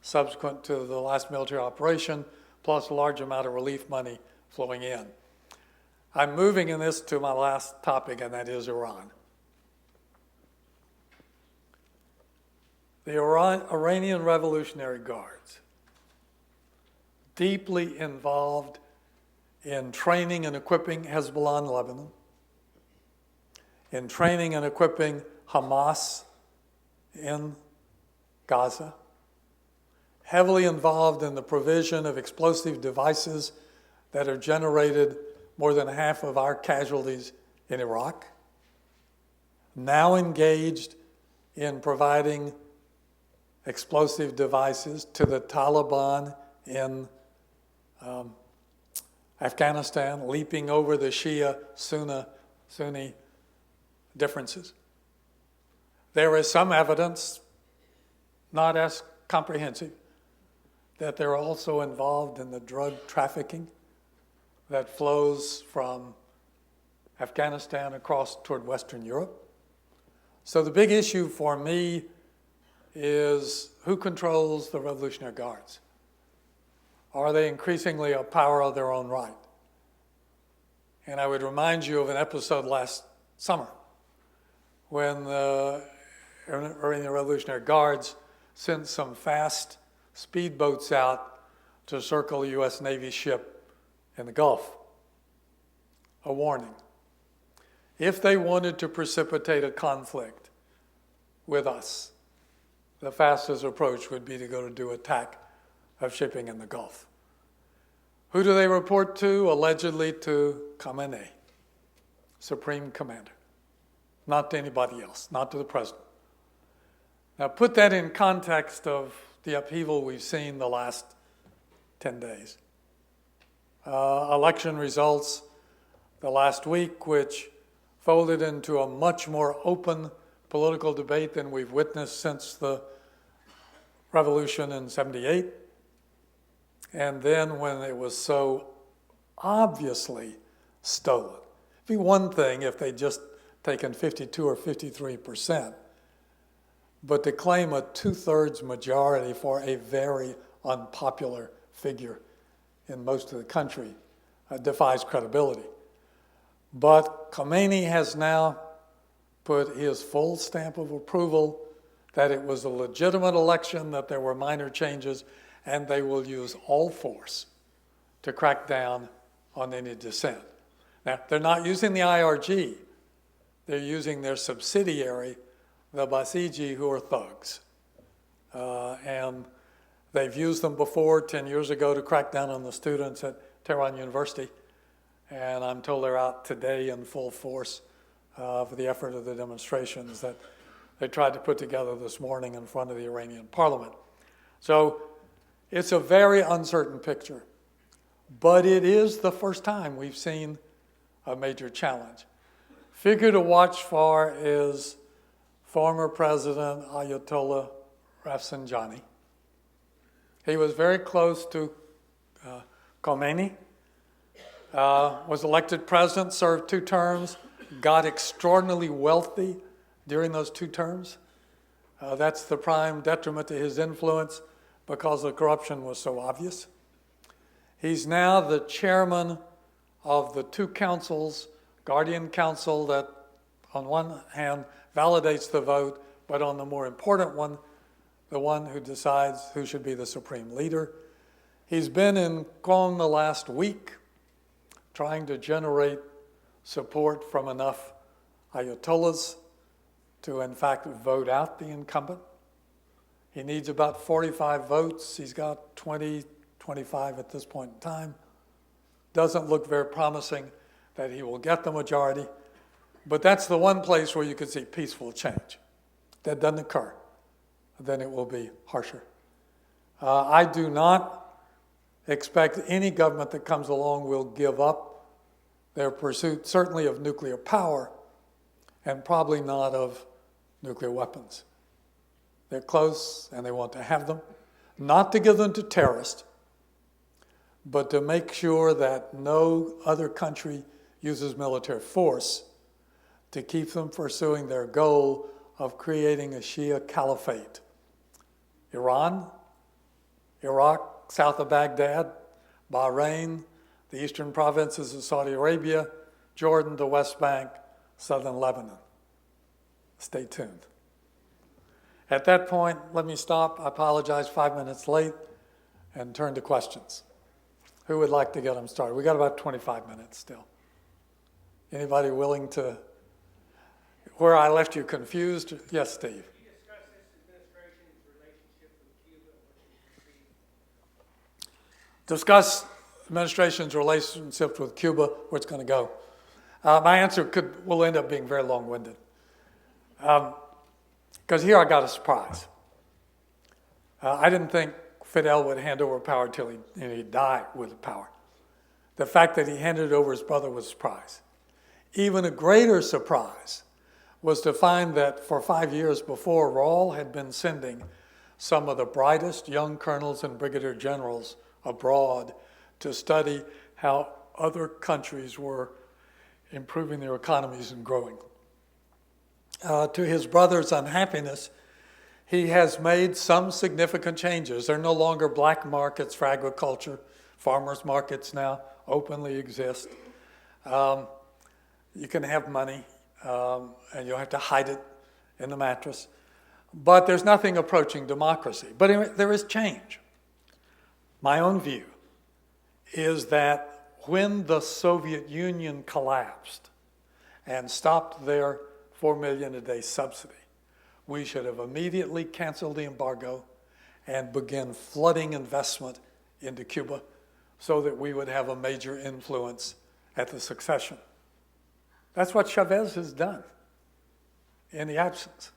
subsequent to the last military operation, plus a large amount of relief money flowing in. I'm moving in this to my last topic, and that is Iran. The Iranian Revolutionary Guards, deeply involved in training and equipping Hezbollah in Lebanon, in training and equipping Hamas in Gaza, heavily involved in the provision of explosive devices that have generated more than half of our casualties in Iraq, now engaged in providing explosive devices to the Taliban in Afghanistan, leaping over the Shia-Sunni differences. There is some evidence, not as comprehensive, that they're also involved in the drug trafficking that flows from Afghanistan across toward Western Europe. So the big issue for me is who controls the Revolutionary Guards? Are they increasingly a power of their own right? And I would remind you of an episode last summer when the Iranian Revolutionary Guards sent some fast speedboats out to circle a U.S. Navy ship in the Gulf. a warning. If they wanted to precipitate a conflict with us, the fastest approach would be to go to do attack of shipping in the Gulf. Who do they report to? Allegedly to Khamenei, Supreme Commander. Not to anybody else, not to the president. Now put that in context of the upheaval we've seen the last 10 days. Election results the last week, which folded into a much more open political debate than we've witnessed since the revolution in '78. And then when it was so obviously stolen. It'd be one thing if they'd just taken 52 or 53%, but to claim a 2/3 majority for a very unpopular figure in most of the country defies credibility. But Khomeini has now put his full stamp of approval that it was a legitimate election, that there were minor changes, and they will use all force to crack down on any dissent. Now, they're not using the IRG. They're using their subsidiary, the Basiji, who are thugs. And they've used them before 10 years ago to crack down on the students at Tehran University. And I'm told they're out today in full force for the effort of the demonstrations that they tried to put together this morning in front of the Iranian parliament. So it's a very uncertain picture. But it is the first time we've seen a major challenge. Figure to watch for is former President Ayatollah Rafsanjani. He was very close to Khomeini, was elected president, served 2 terms, got extraordinarily wealthy during those 2 terms. That's the prime detriment to his influence because the corruption was so obvious. He's now the chairman of the 2 councils, Guardian Council that on one hand validates the vote, but on the more important one, the one who decides who should be the supreme leader. He's been in Qom the last week trying to generate support from enough Ayatollahs to in fact vote out the incumbent. He needs about 45 votes. He's got 20, 25 at this point in time. Doesn't look very promising that he will get the majority, but that's the one place where you could see peaceful change. If that doesn't occur, then it will be harsher. I do not expect any government that comes along will give up their pursuit, certainly of nuclear power, and probably not of nuclear weapons. They're close and they want to have them, not to give them to terrorists, but to make sure that no other country uses military force to keep them pursuing their goal of creating a Shia caliphate. Iran, Iraq, south of Baghdad, Bahrain, the eastern provinces of Saudi Arabia, Jordan, the West Bank, southern Lebanon. Stay tuned. At that point, let me stop. I apologize, 5 minutes late, and turn to questions. Who would like to get them started? We got about 25 minutes still. Anybody willing to, where I left you confused? Yes, Steve. Can you discuss this administration's relationship with Cuba and what you perceive? Discuss administration's relationship with Cuba, where it's going to go. My answer will end up being very long-winded. Because here I got a surprise. I didn't think Fidel would hand over power till he'd die with the power. The fact that he handed it over his brother was a surprise. Even a greater surprise was to find that for 5 years before, Raul had been sending some of the brightest young colonels and brigadier generals abroad to study how other countries were improving their economies and growing. To his brother's unhappiness, he has made some significant changes. There are no longer black markets for agriculture. Farmers' markets now openly exist. You can have money, and you'll have to hide it in the mattress. But there's nothing approaching democracy. But there is change. My own view is that when the Soviet Union collapsed and stopped their 4 million a day subsidy, we should have immediately canceled the embargo and began flooding investment into Cuba so that we would have a major influence at the succession. That's what Chavez has done in the absence.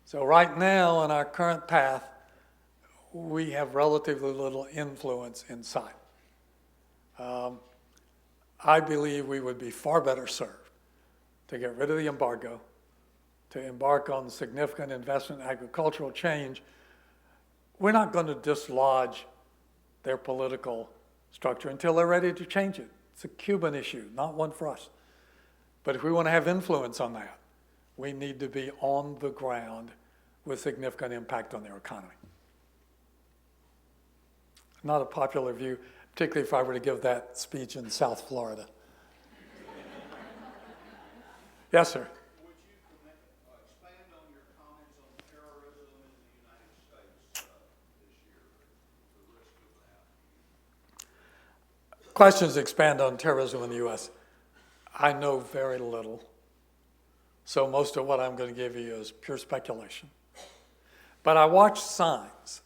So right now, on our current path, we have relatively little influence in sight. I believe we would be far better served to get rid of the embargo, to embark on significant investment in agricultural change. We're not going to dislodge their political structure until they're ready to change it. It's a Cuban issue, not one for us. But if we want to have influence on that, we need to be on the ground with significant impact on their economy. Not a popular view, particularly if I were to give that speech in South Florida. Yes, sir. Would you expand on your comments on terrorism in the United States this year, the risk of that? Questions expand on terrorism in the U.S. I know very little, so most of what I'm going to give you is pure speculation. But I watch signs.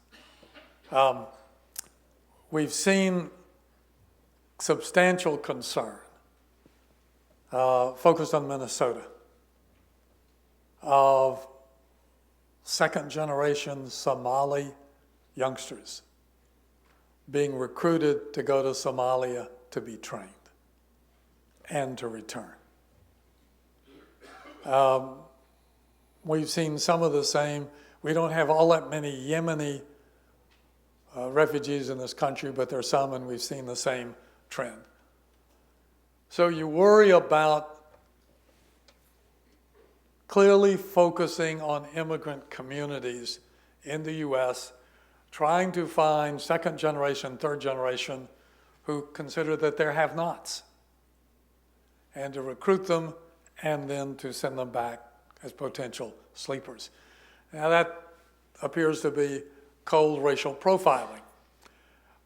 We've seen substantial concern focused on Minnesota of second-generation Somali youngsters being recruited to go to Somalia to be trained and to return. We've seen some of the same. We don't have all that many Yemeni refugees in this country, but there are some, and we've seen the same trend. So you worry about clearly focusing on immigrant communities in the U.S., trying to find second generation, third generation who consider that they're have-nots, and to recruit them and then to send them back as potential sleepers. Now that appears to be cold racial profiling,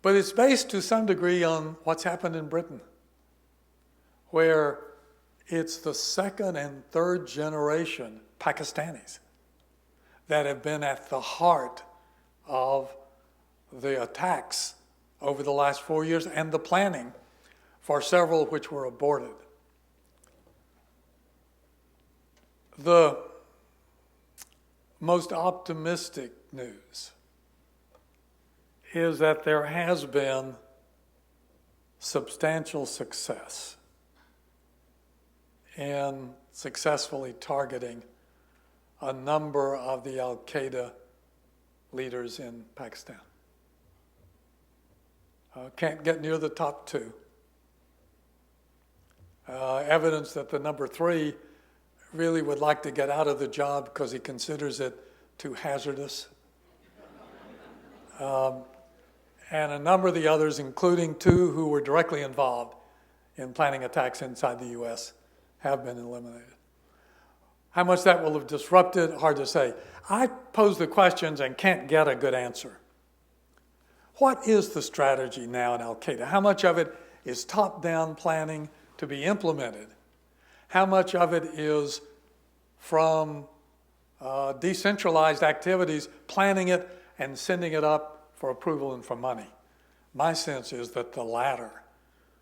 but it's based to some degree on what's happened in Britain, where it's the second and third generation Pakistanis that have been at the heart of the attacks over the last 4 years and the planning for several which were aborted. The most optimistic news is that there has been substantial success in successfully targeting a number of the Al-Qaeda leaders in Pakistan. Can't get near the top two. Evidence that the number three really would like to get out of the job because he considers it too hazardous. And a number of the others, including two who were directly involved in planning attacks inside the U.S., have been eliminated. How much that will have disrupted, hard to say. I pose the questions and can't get a good answer. What is the strategy now in Al-Qaeda? How much of it is top-down planning to be implemented? How much of it is from decentralized activities, planning it and sending it up for approval and for money? My sense is that the latter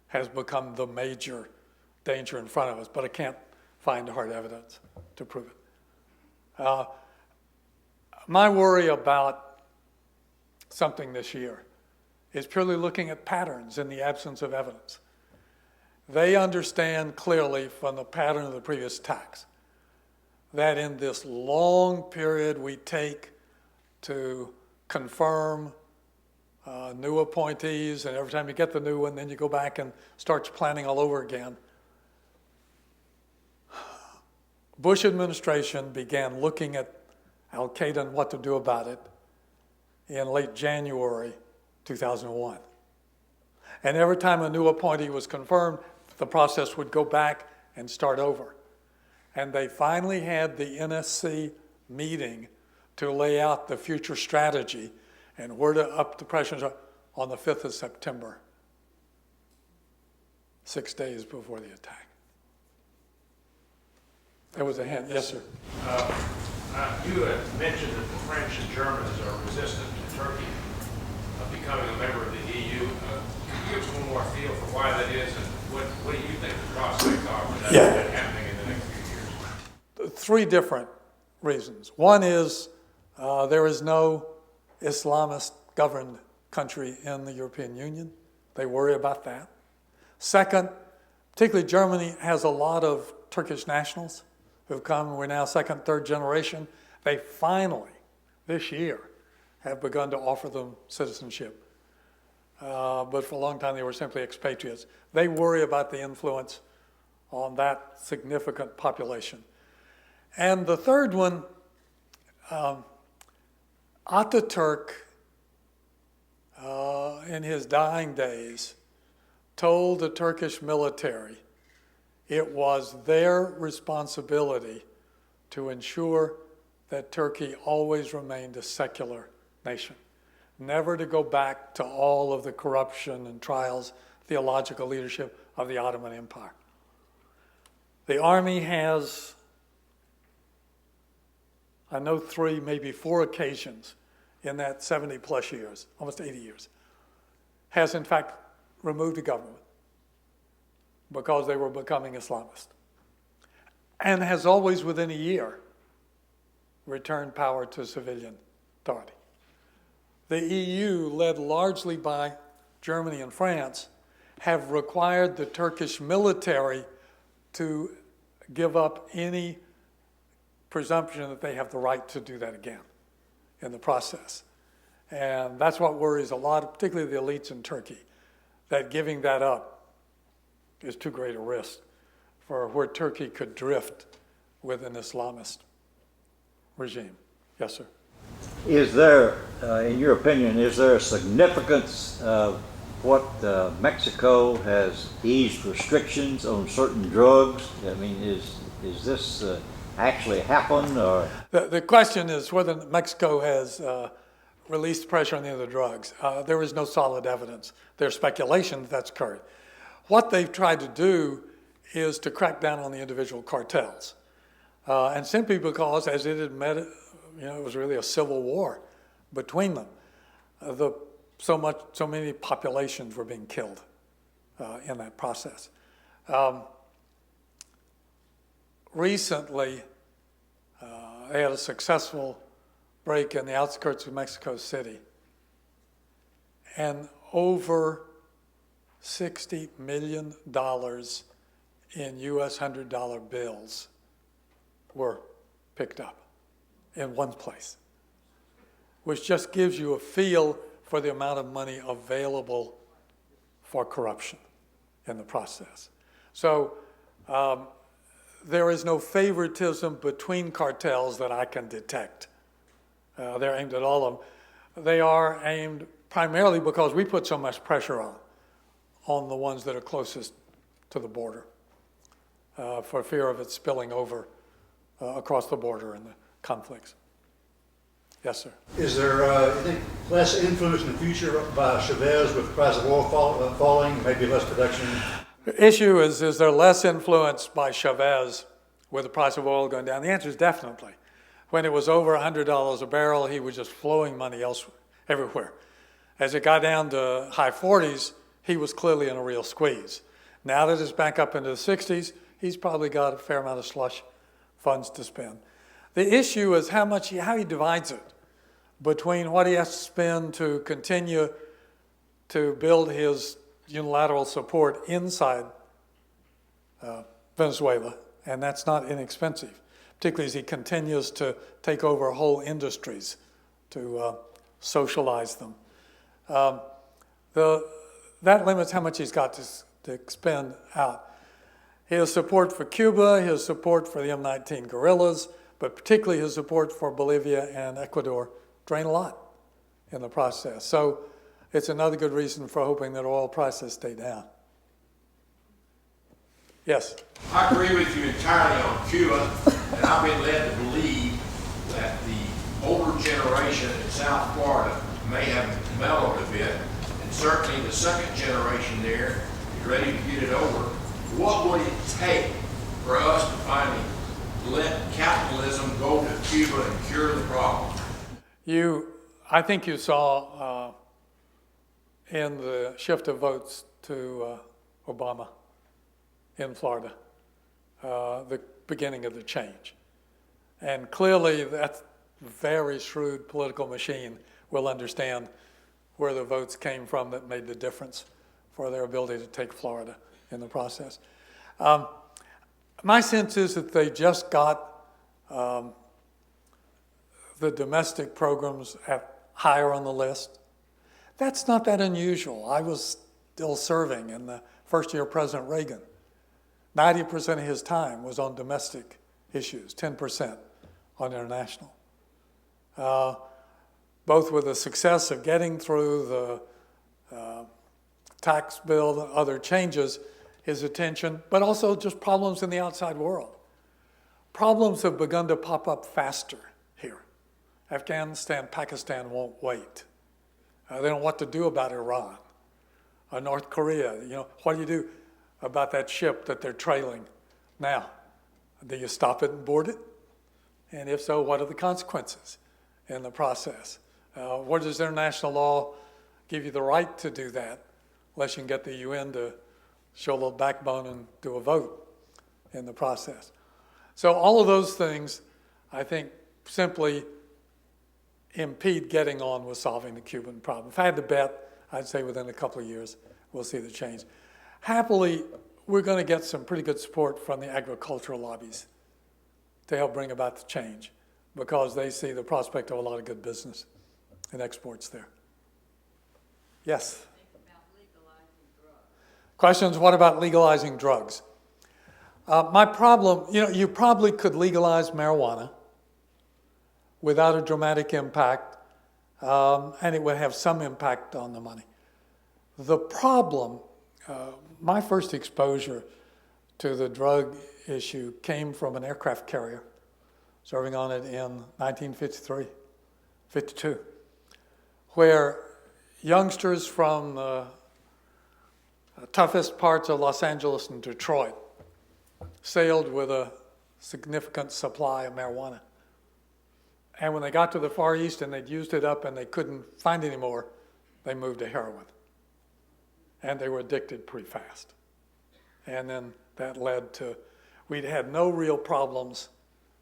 has become the major danger in front of us, but I can't find hard evidence to prove it. My worry about something this year is purely looking at patterns in the absence of evidence. They understand clearly from the pattern of the previous attacks that in this long period we take to confirm new appointees, and every time you get the new one, then you go back and start planning all over again. Bush administration began looking at Al-Qaeda and what to do about it in late January 2001. And every time a new appointee was confirmed, the process would go back and start over. And they finally had the NSC meeting to lay out the future strategy and where to up the pressure on the 5th of September. 6 days before the attack. There was a hint. Yes, sir. You had mentioned that the French and Germans are resistant to Turkey becoming a member of the EU. Can you give us a little more feel for why that is, and what do you think the prospects are for that happening in the next few years? 3 different reasons. One is there is no Islamist-governed country in the European Union. They worry about that. Second, particularly Germany has a lot of Turkish nationals who've come. We're now second, third generation. They finally, this year, have begun to offer them citizenship. But for a long time, they were simply expatriates. They worry about the influence on that significant population. And the third one, Ataturk, in his dying days, told the Turkish military it was their responsibility to ensure that Turkey always remained a secular nation, never to go back to all of the corruption and trials, theological leadership of the Ottoman Empire. The army has, I know 3, maybe 4 occasions in that 70 plus years, almost 80 years, has in fact removed the government because they were becoming Islamist, and has always within a year returned power to civilian authority. The EU, led largely by Germany and France, have required the Turkish military to give up any presumption that they have the right to do that again in the process. And that's what worries a lot, particularly the elites in Turkey, that giving that up is too great a risk for where Turkey could drift with an Islamist regime. Yes, sir. Is there, in your opinion, is there a significance of what Mexico has eased restrictions on certain drugs? I mean, is this actually happened, or? The question is whether Mexico has released pressure on the other drugs. There is no solid evidence. There's speculation that that's occurred. What they've tried to do is to crack down on the individual cartels. And simply because, as it admitted, it was really a civil war between them. So many populations were being killed in that process. Recently, they had a successful break in the outskirts of Mexico City, and over $60 million in US $100 bills were picked up in one place, which just gives you a feel for the amount of money available for corruption in the process. So there is no favoritism between cartels that I can detect. They're aimed at all of them. They are aimed primarily because we put so much pressure on the ones that are closest to the border for fear of it spilling over across the border in the conflicts. Yes, sir. Is there, you think, less influence in the future by Chavez with the price of oil falling, maybe less production? The issue is there less influence by Chavez with the price of oil going down? The answer is definitely. When it was over $100 a barrel, he was just flowing money everywhere. As it got down to high 40s, he was clearly in a real squeeze. Now that it's back up into the 60s, he's probably got a fair amount of slush funds to spend. The issue is how he divides it between what he has to spend to continue to build his unilateral support inside Venezuela, and that's not inexpensive, particularly as he continues to take over whole industries to socialize them. That limits how much he's got to expend out. His support for Cuba, his support for the M19 guerrillas, but particularly his support for Bolivia and Ecuador drain a lot in the process. So it's another good reason for hoping that oil prices stay down. Yes? I agree with you entirely on Cuba, and I've been led to believe that the older generation in South Florida may have mellowed a bit, and certainly the second generation there ready to get it over, what would it take for us to finally let capitalism go to Cuba and cure the problem? I think you saw in the shift of votes to Obama in Florida, the beginning of the change. And clearly that very shrewd political machine will understand where the votes came from that made the difference for their ability to take Florida in the process. My sense is that they just got the domestic programs higher on the list. That's not that unusual. I was still serving in the first year of President Reagan. 90% of his time was on domestic issues, 10% on international. Both with the success of getting through the tax bill and other changes, his attention, but also just problems in the outside world. Problems have begun to pop up faster here. Afghanistan, Pakistan won't wait. They don't know what to do about Iran. North Korea, what do you do about that ship that they're trailing now? Do you stop it and board it? And if so, what are the consequences in the process? Where does international law give you the right to do that, unless you can get the UN to show a little backbone and do a vote in the process? So all of those things, I think, simply impede getting on with solving the Cuban problem. If I had to bet, I'd say within a couple of years, we'll see the change. Happily, we're going to get some pretty good support from the agricultural lobbies to help bring about the change, because they see the prospect of a lot of good business and exports there. Yes? Questions, what about legalizing drugs? My problem, you probably could legalize marijuana without a dramatic impact, and it would have some impact on the money. The problem, my first exposure to the drug issue came from an aircraft carrier, serving on it in 1953, 52, where youngsters from the toughest parts of Los Angeles and Detroit sailed with a significant supply of marijuana. And when they got to the Far East and they'd used it up and they couldn't find any more, they moved to heroin. And they were addicted pretty fast. And then that led to, we'd had no real problems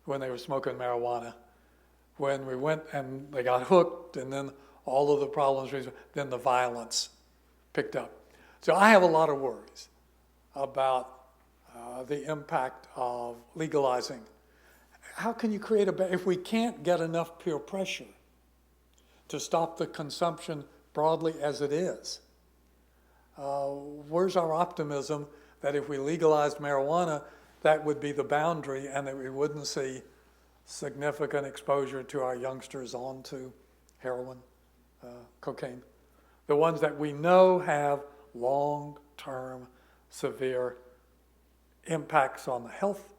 when they were smoking marijuana. When we went and they got hooked, and then all of the problems, then the violence picked up. So I have a lot of worries about the impact of legalizing. How can you create if we can't get enough peer pressure to stop the consumption broadly as it is, where's our optimism that if we legalized marijuana, that would be the boundary and that we wouldn't see significant exposure to our youngsters onto heroin, cocaine, the ones that we know have long-term severe impacts on the health,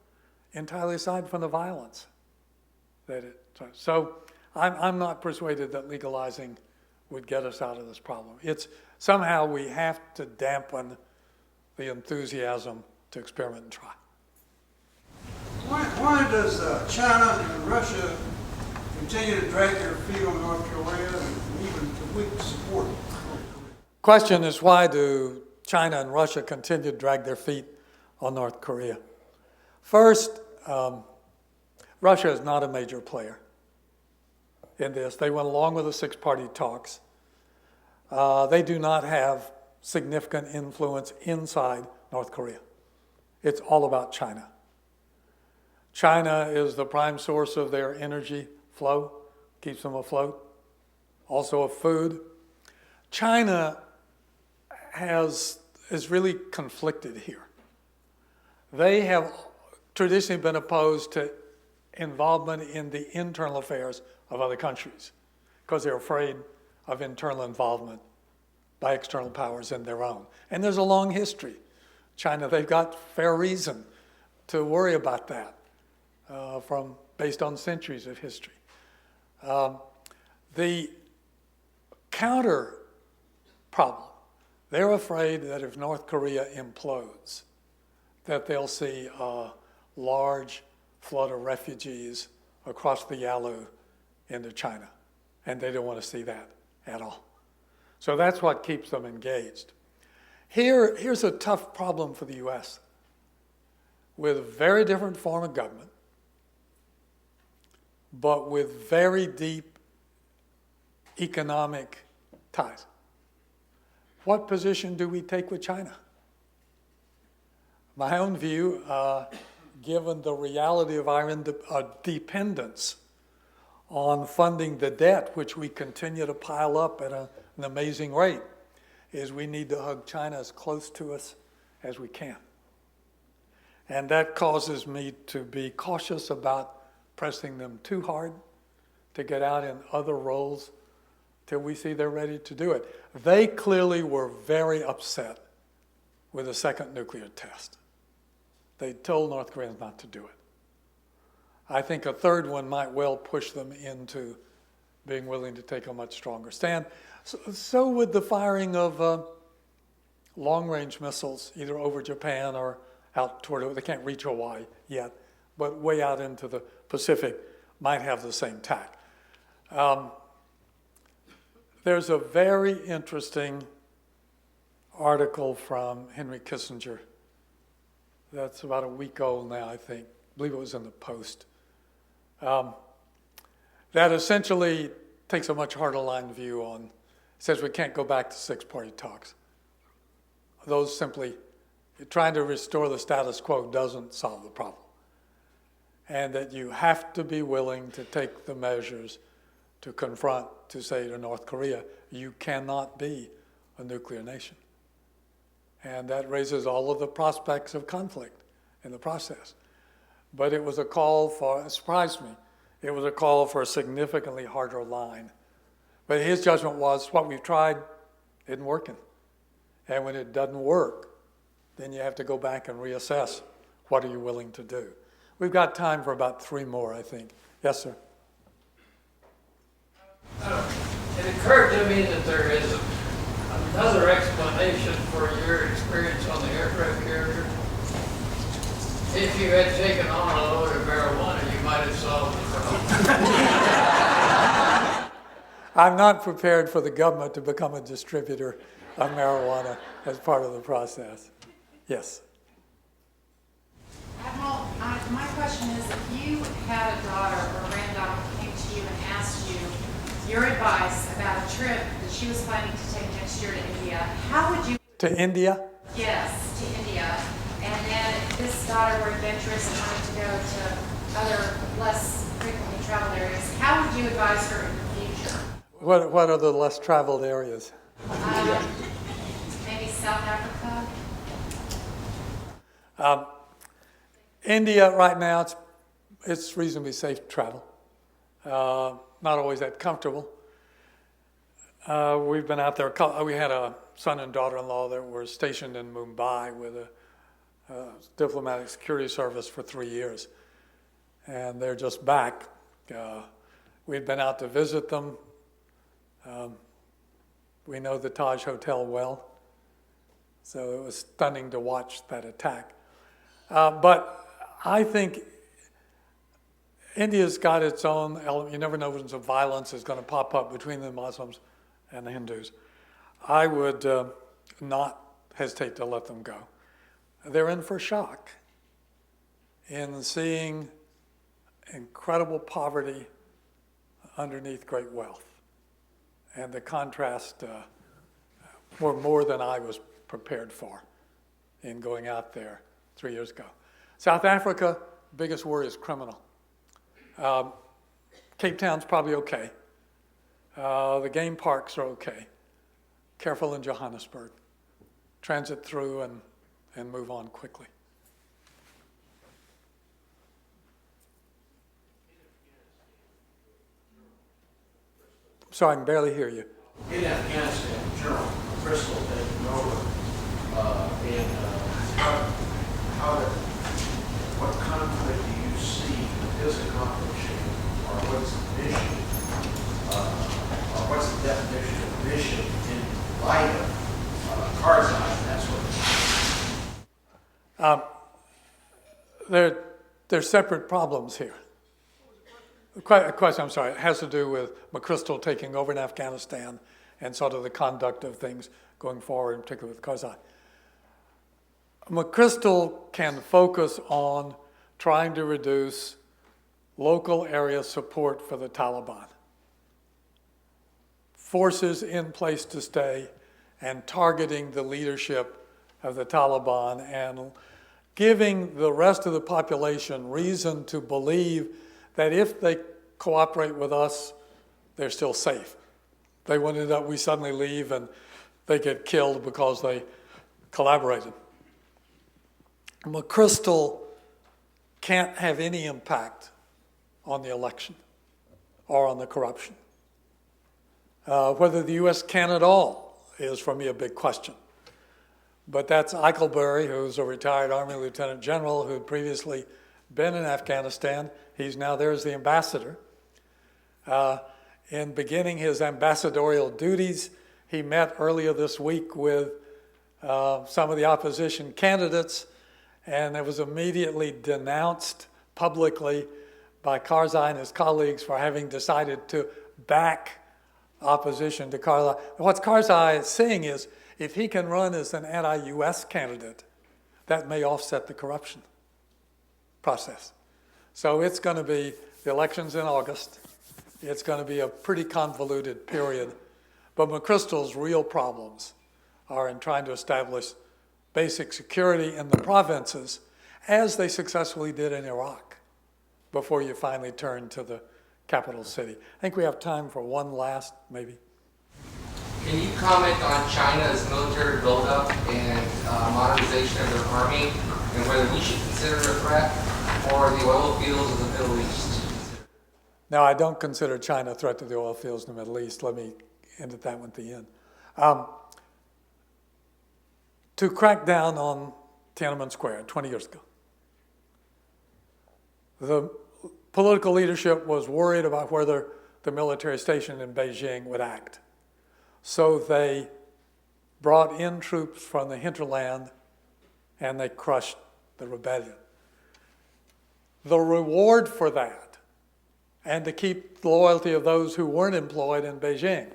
entirely aside from the violence that it. So I'm not persuaded that legalizing would get us out of this problem. It's somehow we have to dampen the enthusiasm to experiment and try. Why does China and Russia continue to drag their feet on North Korea and even to weak support North Korea? Question is, why do China and Russia continue to drag their feet on North Korea? First, Russia is not a major player in this. They went along with the six-party talks. They do not have significant influence inside North Korea. It's all about China. China is the prime source of their energy flow, keeps them afloat, also of food. China is really conflicted here. They have traditionally been opposed to involvement in the internal affairs of other countries because they're afraid of internal involvement by external powers in their own. And there's a long history. China, they've got fair reason to worry about that based on centuries of history. The counter problem They're afraid that if North Korea implodes, that they'll see a large flood of refugees across the Yalu into China. And they don't want to see that at all. So that's what keeps them engaged. Here's a tough problem for the U.S. with a very different form of government, but with very deep economic ties. What position do we take with China? My own view, given the reality of our dependence on funding the debt, which we continue to pile up at an amazing rate, is we need to hug China as close to us as we can. And that causes me to be cautious about pressing them too hard to get out in other roles till we see they're ready to do it. They clearly were very upset with the second nuclear test. They told North Koreans not to do it. I think a third one might well push them into being willing to take a much stronger stand. So with the firing of long-range missiles, either over Japan or out toward, they can't reach Hawaii yet, but way out into the Pacific might have the same tack. There's a very interesting article from Henry Kissinger that's about a week old now, I think. I believe it was in the Post. That essentially takes a much harder line view on, says we can't go back to six-party talks. Those simply, trying to restore the status quo doesn't solve the problem. And that you have to be willing to take the measures to confront, to say to North Korea, you cannot be a nuclear nation. And that raises all of the prospects of conflict in the process. But it was a call for, it surprised me, it was a call for a significantly harder line. But his judgment was, what we've tried isn't working. And when it doesn't work, then you have to go back and reassess what are you willing to do. We've got time for about 3 more, I think. Yes, sir. It occurred to me that there is another explanation for your experience on the aircraft carrier. If you had taken on a load of marijuana, you might have solved the problem. I'm not prepared for the government to become a distributor of marijuana as part of the process. Yes. Admiral, my question is, if you had a daughter or a granddaughter who came to you and asked you your advice about a trip that she was planning to take next year to India, how would you... To India? Yes, to India. And then if this daughter were adventurous and wanted to go to other less frequently traveled areas, how would you advise her in the future? What are the less traveled areas? Maybe South Africa? India right now, it's reasonably safe to travel. Not always that comfortable. We've been out there, we had a son and daughter-in-law that were stationed in Mumbai with a diplomatic security service for 3 years. And they're just back. We'd been out to visit them. We know the Taj Hotel well. So it was stunning to watch that attack. But I think India's got its own element. You never know when some violence is going to pop up between the Muslims and the Hindus. I would not hesitate to let them go. They're in for shock in seeing incredible poverty underneath great wealth. And the contrast were more than I was prepared for in going out there 3 years ago. South Africa, biggest worry is criminal. Cape Town's probably okay. The game parks are okay. Careful in Johannesburg. Transit through and move on quickly. Sorry, I can barely hear you. In Afghanistan, General Bristol taking over, what conflict do you see his accomplishing, or what's the mission, or what's the definition of mission in light of They're separate problems here. A question, I'm sorry, it has to do with McChrystal taking over in Afghanistan and sort of the conduct of things going forward, in particular with Karzai. McChrystal can focus on trying to reduce local area support for the Taliban. Forces in place to stay and targeting the leadership of the Taliban and giving the rest of the population reason to believe that if they cooperate with us, they're still safe. They wouldn't end up, we suddenly leave and they get killed because they collaborated. McChrystal can't have any impact on the election or on the corruption. Whether the U.S. can at all is, for me, a big question. But that's Eichelberry, who's a retired Army Lieutenant General who had previously been in Afghanistan. He's now there as the ambassador. In beginning his ambassadorial duties, he met earlier this week with some of the opposition candidates, and it was immediately denounced publicly by Karzai and his colleagues for having decided to back opposition to Karzai. What Karzai is saying is, if he can run as an anti-U.S. candidate, that may offset the corruption process. So it's going to be, the election's in August. It's going to be a pretty convoluted period. But McChrystal's real problems are in trying to establish basic security in the provinces, as they successfully did in Iraq, before you finally turn to the capital city. I think we have time for one last, maybe. Can you comment on China's military buildup and modernization of their army, and whether we should consider it a threat, or the oil fields of the Middle East? No, I don't consider China a threat to the oil fields in the Middle East. Let me end at that one at the end. To crack down on Tiananmen Square 20 years ago, the political leadership was worried about whether the military station in Beijing would act. So they brought in troops from the hinterland and they crushed the rebellion. The reward for that, and to keep the loyalty of those who weren't employed in Beijing,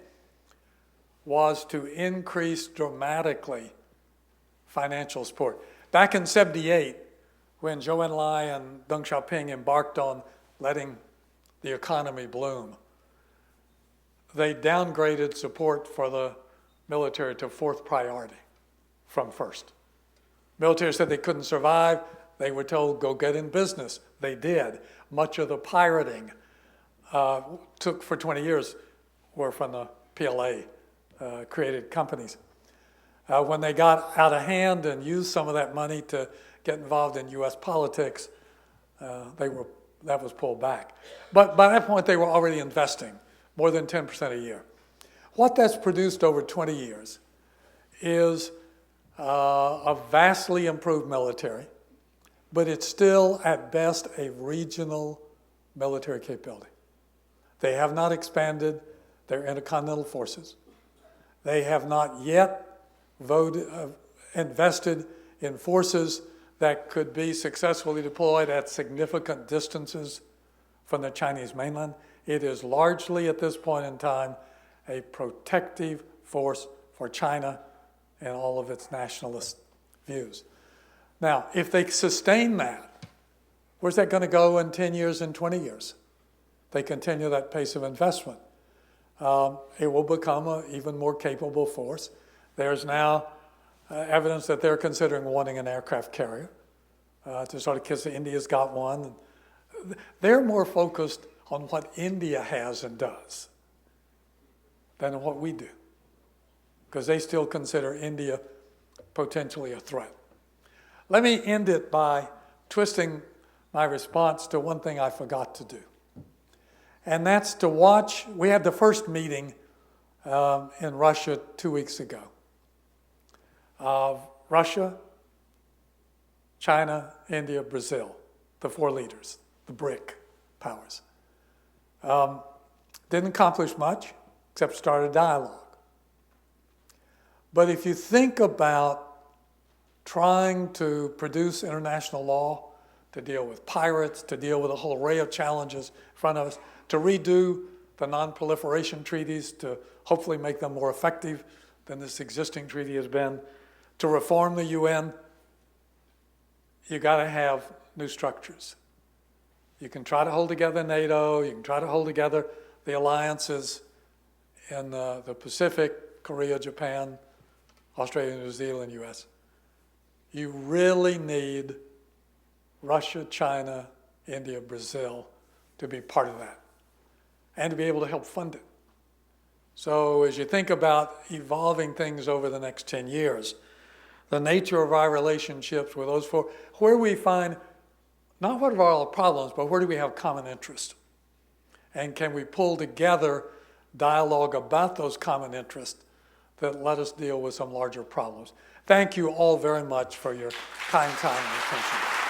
was to increase dramatically financial support. Back in '78, when Zhou Enlai and Deng Xiaoping embarked on letting the economy bloom, they downgraded support for the military to fourth priority from first. Military said they couldn't survive. They were told, go get in business. They did. Much of the pirating took for 20 years were from the PLA created companies. When they got out of hand and used some of that money to get involved in U.S. politics, that was pulled back. But by that point, they were already investing more than 10% a year. What that's produced over 20 years is a vastly improved military, but it's still, at best, a regional military capability. They have not expanded their intercontinental forces. They have not yet invested in forces that could be successfully deployed at significant distances from the Chinese mainland. It is largely, at this point in time, a protective force for China and all of its nationalist views. Now, if they sustain that, where's that going to go in 10 years and 20 years? They continue that pace of investment. It will become an even more capable force. There's now evidence that they're considering wanting an aircraft carrier to sort of kiss. India's got one. They're more focused on what India has and does than what we do, because they still consider India potentially a threat. Let me end it by twisting my response to one thing I forgot to do. And that's to watch, we had the first meeting in Russia 2 weeks ago of Russia, China, India, Brazil, the four leaders, the BRIC powers. Didn't accomplish much, except start a dialogue. But if you think about trying to produce international law to deal with pirates, to deal with a whole array of challenges in front of us, to redo the non-proliferation treaties to hopefully make them more effective than this existing treaty has been, to reform the UN. You got to have new structures. You can try to hold together NATO, you can try to hold together the alliances in the Pacific, Korea, Japan, Australia, New Zealand, US. You really need Russia, China, India, Brazil to be part of that and to be able to help fund it. So as you think about evolving things over the next 10 years, the nature of our relationships with those four, where we find, not what are all the problems, but where do we have common interest? And can we pull together dialogue about those common interests that let us deal with some larger problems? Thank you all very much for your kind time and attention.